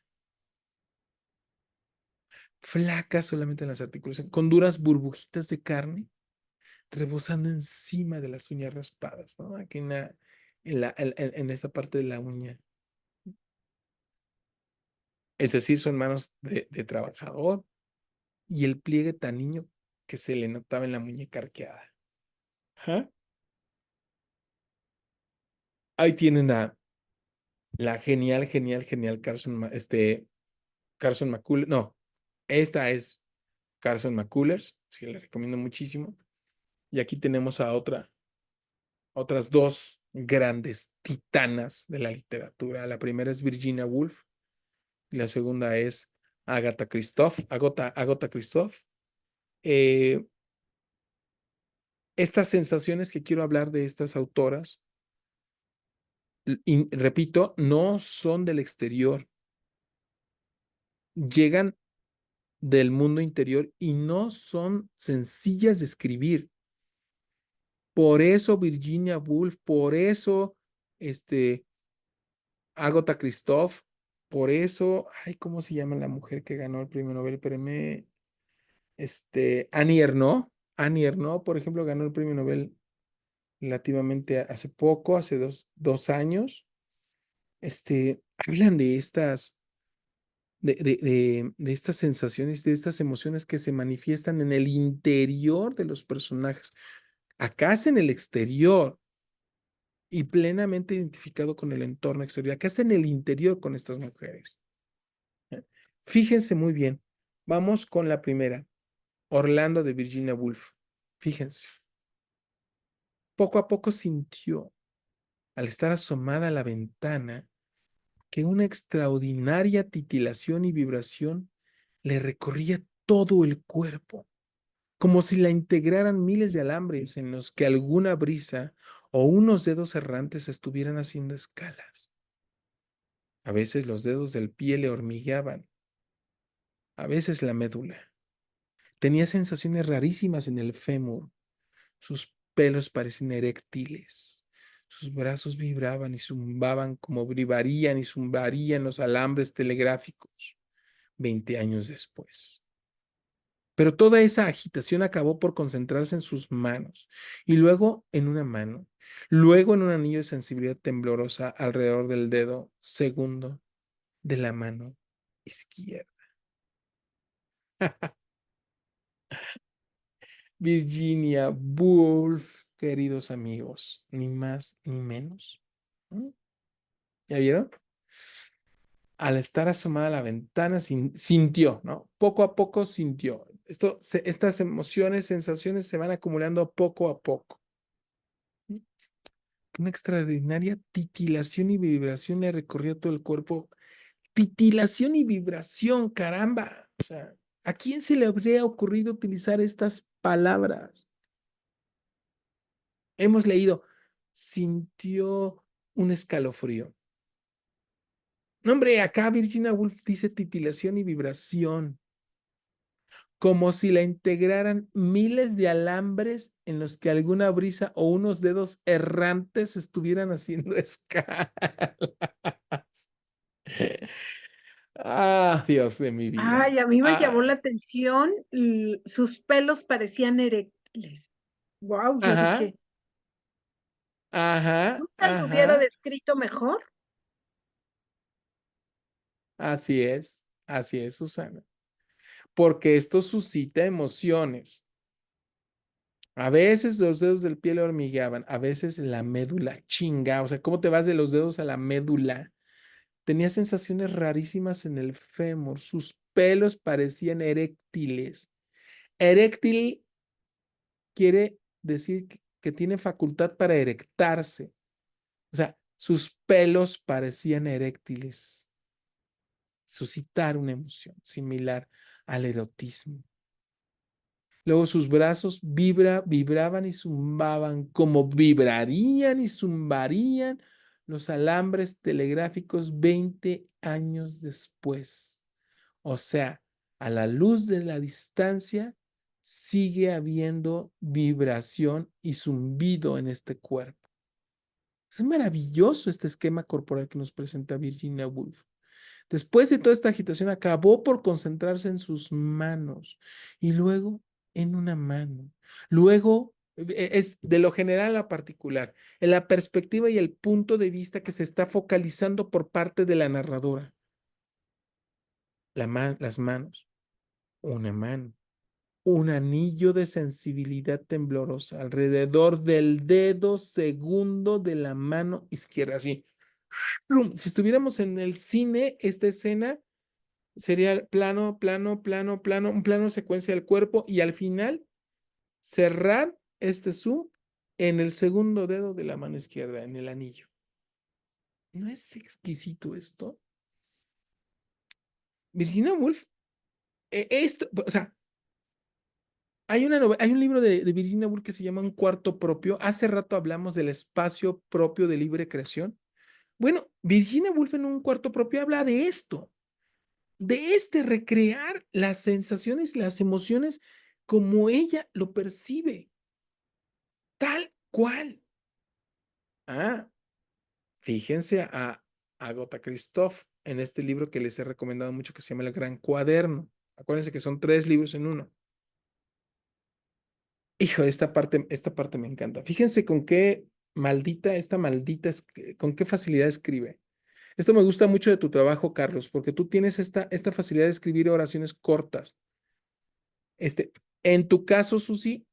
Flacas solamente en las articulaciones, con duras burbujitas de carne rebosando encima de las uñas raspadas, ¿no? Aquí en esta parte de la uña. Es decir, son manos de trabajador y el pliegue tan niño que se le notaba en la muñeca arqueada. Ajá. Ahí tienen a la genial Carson McCullers. No, esta es Carson McCullers, que le recomiendo muchísimo. Y aquí tenemos a otras dos grandes titanas de la literatura. La primera es Virginia Woolf y la segunda es Agatha Christoph. Eh, estas sensaciones que quiero hablar de estas autoras, y repito, no son del exterior, llegan del mundo interior y no son sencillas de escribir. Por eso Virginia Woolf, por eso Agatha Christoph, por eso, ay, ¿cómo se llama la mujer que ganó el premio Nobel? Espérame, Annie Ernaux. Annie Ernaux, por ejemplo, ganó el premio Nobel relativamente hace poco, hace dos años. Hablan de estas sensaciones, de estas emociones que se manifiestan en el interior de los personajes. Acá es en el exterior y plenamente identificado con el entorno exterior. Acá es en el interior con estas mujeres. Fíjense muy bien. Vamos con la primera, Orlando de Virginia Woolf. Fíjense. Poco a poco sintió, al estar asomada a la ventana, que una extraordinaria titilación y vibración le recorría todo el cuerpo, como si la integraran miles de alambres en los que alguna brisa o unos dedos errantes estuvieran haciendo escalas. A veces los dedos del pie le hormigueaban, a veces la médula. Tenía sensaciones rarísimas en el fémur. Sus pelos parecían eréctiles. Sus brazos vibraban y zumbaban como vibrarían y zumbarían los alambres telegráficos 20 años después. Pero toda esa agitación acabó por concentrarse en sus manos y luego en una mano, luego en un anillo de sensibilidad temblorosa alrededor del dedo segundo de la mano izquierda. Virginia Woolf, queridos amigos, ni más ni menos. ¿Mm? ¿Ya vieron? Al estar asomada a la ventana, sintió, ¿no? Poco a poco sintió. Estas emociones, sensaciones se van acumulando poco a poco. Una extraordinaria titilación y vibración le recorría todo el cuerpo. Titilación y vibración, caramba. O sea, ¿a quién se le habría ocurrido utilizar estas palabras? Hemos leído, sintió un escalofrío. No, hombre, acá Virginia Woolf dice titilación y vibración, como si la integraran miles de alambres en los que alguna brisa o unos dedos errantes estuvieran haciendo escala. Ah, Dios de mi vida. Ay, a mí me llamó Ah, la atención, sus pelos parecían eréctiles. Wow, yo ajá, dije, ajá, ¿nunca lo hubiera ajá. descrito mejor? Así es, Susana. Porque esto suscita emociones. A veces los dedos del pie le hormigueaban, a veces la médula, chinga, o sea, ¿cómo te vas de los dedos a la médula? Tenía sensaciones rarísimas en el fémur, sus pelos parecían eréctiles. Eréctil quiere decir que tiene facultad para erectarse, o sea, sus pelos parecían eréctiles, suscitar una emoción similar al erotismo. Luego sus brazos vibraban y zumbaban, como vibrarían y zumbarían los alambres telegráficos 20 años después. O sea, a la luz de la distancia, sigue habiendo vibración y zumbido en este cuerpo. Es maravilloso este esquema corporal que nos presenta Virginia Woolf. Después de toda esta agitación, acabó por concentrarse en sus manos y luego en una mano. Luego es de lo general a lo particular, en la perspectiva y el punto de vista que se está focalizando por parte de la narradora. Las manos, una mano, un anillo de sensibilidad temblorosa alrededor del dedo segundo de la mano izquierda, así. Si estuviéramos en el cine, esta escena sería plano, plano, plano, plano, un plano secuencia del cuerpo y al final cerrar este zoom en el segundo dedo de la mano izquierda, en el anillo. ¿No es exquisito esto? Virginia Woolf, esto, o sea, hay un libro de Virginia Woolf que se llama Un cuarto propio. Hace rato hablamos del espacio propio de libre creación. Bueno, Virginia Woolf en Un cuarto propio habla de este recrear las sensaciones, las emociones como ella lo percibe. Tal cual. Ah, fíjense a Agatha Christoph en este libro que les he recomendado mucho que se llama El Gran Cuaderno. Acuérdense que son 3 libros en uno. Hijo, esta parte me encanta. Fíjense con qué esta maldita, con qué facilidad escribe. Esto me gusta mucho de tu trabajo, Carlos, porque tú tienes esta facilidad de escribir oraciones cortas. Este, en tu caso, Susi,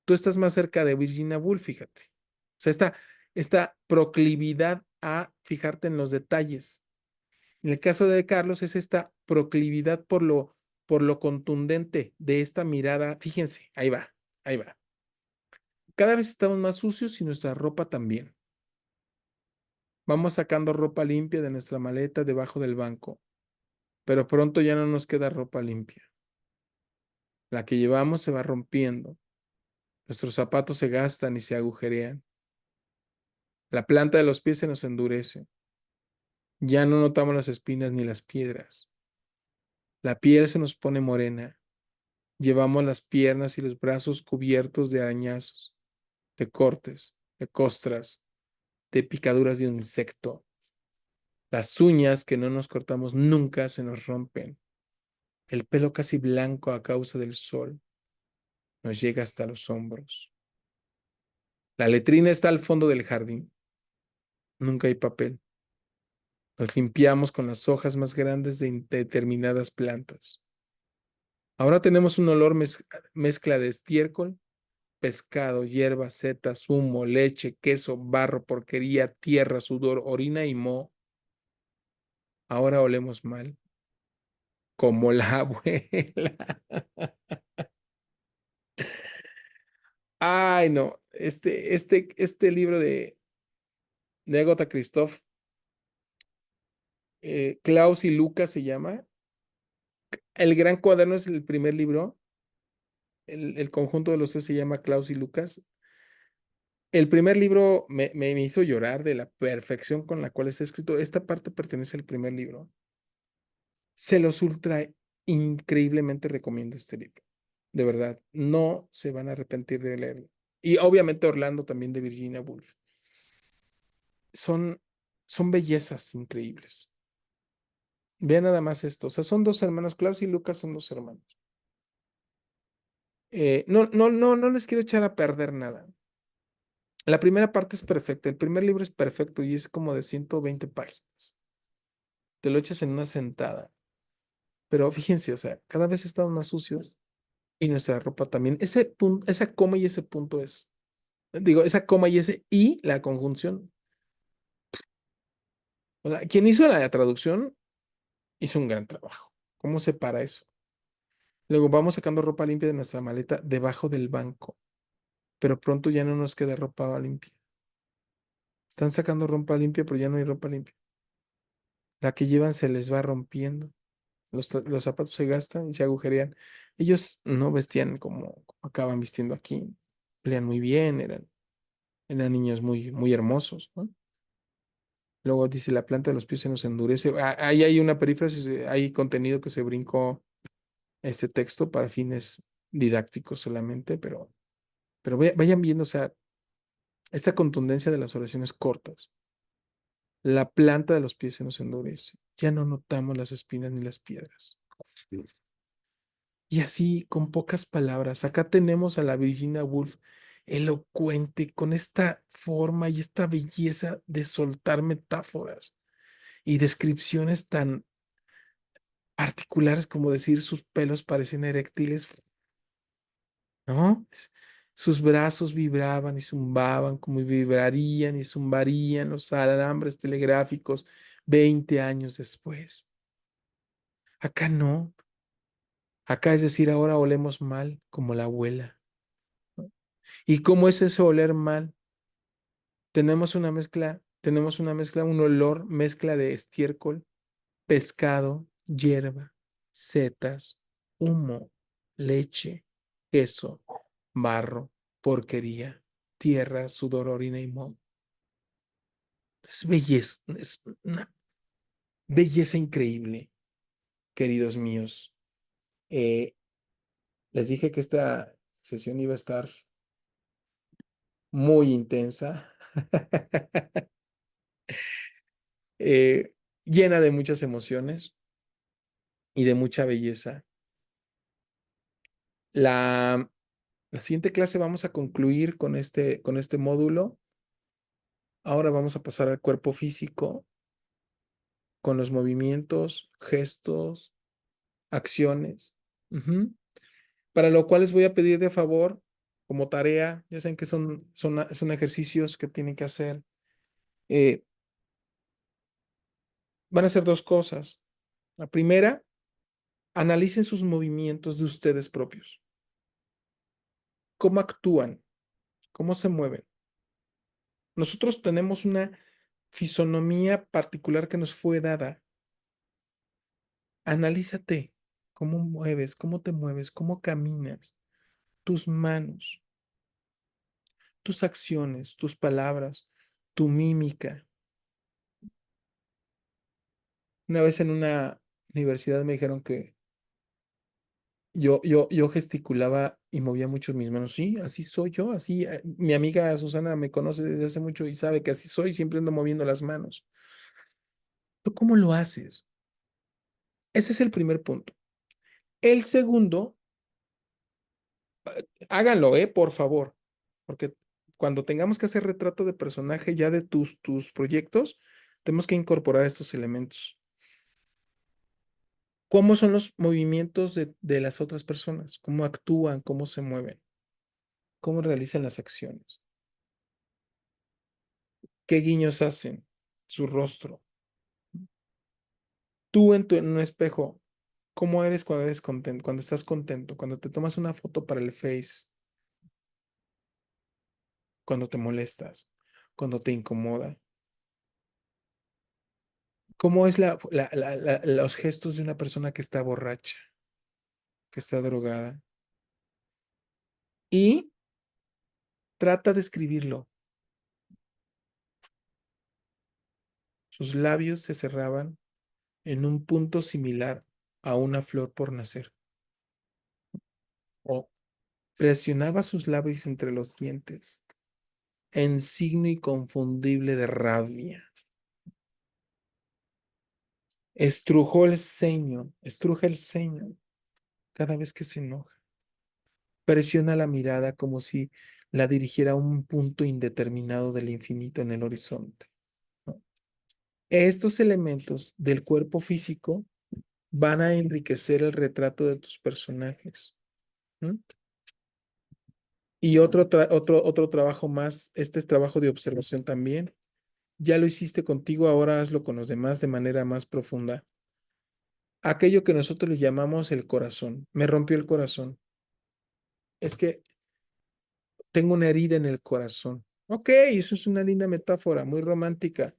tú estás más cerca de Virginia Woolf, fíjate. O sea, esta proclividad a fijarte en los detalles. En el caso de Carlos es esta proclividad por lo contundente de esta mirada. Fíjense, ahí va, ahí va. Cada vez estamos más sucios y nuestra ropa también. Vamos sacando ropa limpia de nuestra maleta debajo del banco, pero pronto ya no nos queda ropa limpia. La que llevamos se va rompiendo. Nuestros zapatos se gastan y se agujerean. La planta de los pies se nos endurece. Ya no notamos las espinas ni las piedras. La piel se nos pone morena. Llevamos las piernas y los brazos cubiertos de arañazos, de cortes, de costras, de picaduras de un insecto. Las uñas que no nos cortamos nunca se nos rompen. El pelo casi blanco a causa del sol nos llega hasta los hombros. La letrina está al fondo del jardín. Nunca hay papel. Nos limpiamos con las hojas más grandes de determinadas plantas. Ahora tenemos un olor mezcla de estiércol, pescado, hierba, setas, humo, leche, queso, barro, porquería, tierra, sudor, orina y moho. Ahora olemos mal, como la abuela. Ay, no, este libro de Agatha Christoph. Klaus y Lucas se llama. El Gran Cuaderno es el primer libro. El conjunto de los tres se llama Klaus y Lucas. El primer libro me hizo llorar de la perfección con la cual está escrito. Esta parte pertenece al primer libro. Se los ultra increíblemente recomiendo este libro. De verdad, no se van a arrepentir de leerlo. Y obviamente Orlando también de Virginia Woolf. Son, son bellezas increíbles. Vean nada más esto. O sea, son dos hermanos. Klaus y Lucas son dos hermanos. No les quiero echar a perder nada. La primera parte es perfecta. El primer libro es perfecto y es como de 120 páginas. Te lo echas en una sentada. Pero fíjense, o sea, cada vez estamos más sucios y nuestra ropa también. Ese punto, esa coma y ese punto es, digo, esa coma y ese y la conjunción. O sea, quien hizo la traducción hizo un gran trabajo. ¿Cómo separa eso? Luego vamos sacando ropa limpia de nuestra maleta debajo del banco, pero pronto ya no nos queda ropa limpia. Están sacando ropa limpia, pero ya no hay ropa limpia. La que llevan se les va rompiendo. Los zapatos se gastan y se agujerean. Ellos no vestían como acaban vistiendo aquí. Pelean muy bien, eran niños muy, muy hermosos, ¿no? Luego dice, la planta de los pies se nos endurece. Ahí hay una perífrasis, hay contenido que se brincó este texto para fines didácticos solamente, pero vayan viendo, o sea, esta contundencia de las oraciones cortas. La planta de los pies se nos endurece. Ya no notamos las espinas ni las piedras. Y así, con pocas palabras, acá tenemos a la Virginia Woolf elocuente, con esta forma y esta belleza de soltar metáforas y descripciones tan particulares como decir sus pelos parecen eréctiles, ¿no? Sus brazos vibraban y zumbaban como vibrarían y zumbarían los alambres telegráficos 20 años después. Acá no. Acá es decir, ahora olemos mal como la abuela. ¿Y cómo es eso oler mal? Tenemos una mezcla, un olor, mezcla de estiércol, pescado, hierba, setas, humo, leche, queso, barro, porquería, tierra, sudor, orina y moho. Es belleza, es una belleza increíble, queridos míos. Eh, les dije que esta sesión iba a estar muy intensa, eh, llena de muchas emociones y de mucha belleza. La, la siguiente clase vamos a concluir con este módulo. Ahora vamos a pasar al cuerpo físico con los movimientos, gestos, acciones. Ujú. Para lo cual les voy a pedir de favor, como tarea, ya saben que son ejercicios que tienen que hacer. eh, Van a hacer dos cosas. La primera, analicen sus movimientos de ustedes propios. ¿Cómo actúan? ¿Cómo se mueven? Nosotros tenemos una fisonomía particular que nos fue dada. Analízate cómo mueves, cómo te mueves, cómo caminas, tus manos, tus acciones, tus palabras, tu mímica. Una vez en una universidad me dijeron que yo gesticulaba y movía mucho mis manos. Sí, así soy yo, así. Mi amiga Susana me conoce desde hace mucho y sabe que así soy, siempre ando moviendo las manos. ¿Tú cómo lo haces? Ese es el primer punto. El segundo, háganlo, por favor, porque cuando tengamos que hacer retrato de personaje ya de tus proyectos, tenemos que incorporar estos elementos. ¿Cómo son los movimientos de las otras personas? ¿Cómo actúan? ¿Cómo se mueven? ¿Cómo realizan las acciones? ¿Qué guiños hacen? Su rostro. Tú en un espejo, ¿cómo eres cuando eres contento, cuando estás contento, cuando te tomas una foto para el Face, cuando te molestas, cuando te incomoda? ¿Cómo es los gestos de una persona que está borracha, que está drogada? Y trata de escribirlo. Sus labios se cerraban en un punto similar a una flor por nacer. O presionaba sus labios entre los dientes en signo inconfundible de rabia. Estruja el ceño cada vez que se enoja. Presiona la mirada como si la dirigiera a un punto indeterminado del infinito en el horizonte, ¿no? Estos elementos del cuerpo físico van a enriquecer el retrato de tus personajes. ¿Mm? Y otro trabajo más, este es trabajo de observación también. Ya lo hiciste contigo, ahora hazlo con los demás de manera más profunda. Aquello que nosotros le llamamos el corazón. Me rompió el corazón. Es que tengo una herida en el corazón. Ok, eso es una linda metáfora, muy romántica.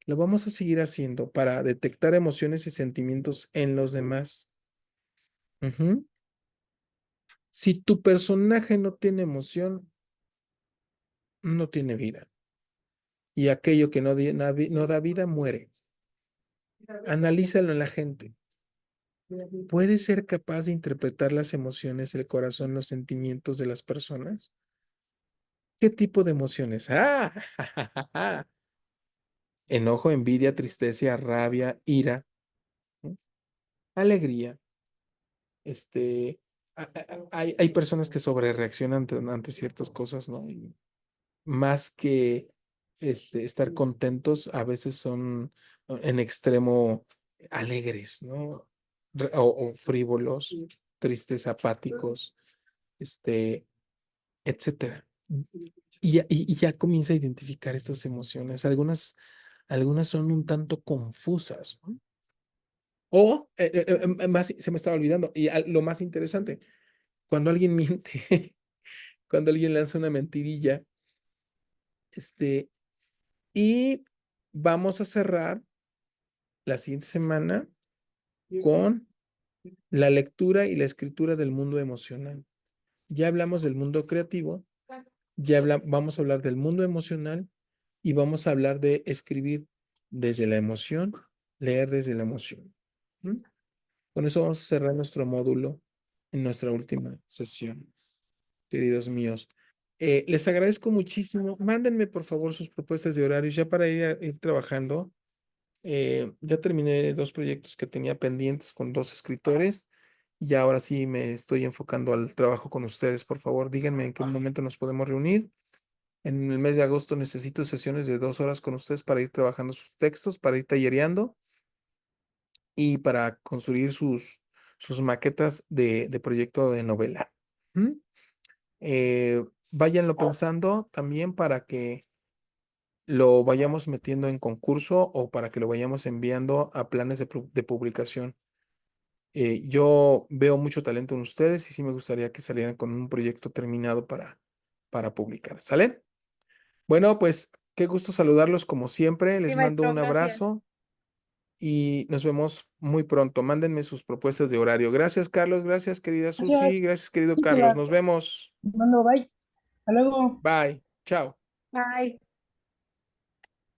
Lo vamos a seguir haciendo para detectar emociones y sentimientos en los demás. Ujú. Si tu personaje no tiene emoción, no tiene vida. Y aquello que no da vida muere. Analízalo en la gente. ¿Puede ser capaz de interpretar las emociones, el corazón, los sentimientos de las personas? ¿Qué tipo de emociones? Enojo, envidia, tristeza, rabia, ira, ¿no? Alegría. Este, hay personas que sobrereaccionan ante ciertas cosas, ¿no? Y más que estar contentos, a veces son en extremo alegres, ¿no? O frívolos, tristes, apáticos, este, etcétera. Y ya comienza a identificar estas emociones. Algunas son un tanto confusas, ¿no? O, se me estaba olvidando, y lo más interesante, cuando alguien miente, cuando alguien lanza una mentirilla, este, y vamos a cerrar la siguiente semana con la lectura y la escritura del mundo emocional. Ya hablamos del mundo creativo, vamos a hablar del mundo emocional y vamos a hablar de escribir desde la emoción, leer desde la emoción. ¿Mm? Con eso vamos a cerrar nuestro módulo en nuestra última sesión, queridos míos. Les agradezco muchísimo. Mándenme, por favor, sus propuestas de horarios ya para ir trabajando. Ya terminé 2 proyectos que tenía pendientes con 2 escritores y ahora sí me estoy enfocando al trabajo con ustedes. Por favor, díganme en qué momento nos podemos reunir. En el mes de agosto necesito sesiones de 2 horas con ustedes para ir trabajando sus textos, para ir tallereando y para construir sus maquetas de proyecto de novela. ¿Mm? Váyanlo pensando también para que lo vayamos metiendo en concurso o para que lo vayamos enviando a planes de publicación. Yo veo mucho talento en ustedes y sí me gustaría que salieran con un proyecto terminado para publicar. ¿Sale? Bueno, pues qué gusto saludarlos como siempre. Sí, Les mando maestro, un gracias. abrazo y nos vemos muy pronto. Mándenme sus propuestas de horario. Gracias, Carlos. Gracias, querida Susi. Gracias. Gracias, querido Sí, te Carlos. Nos las vemos. mando, bye. Hasta luego. Bye. Chao. Bye.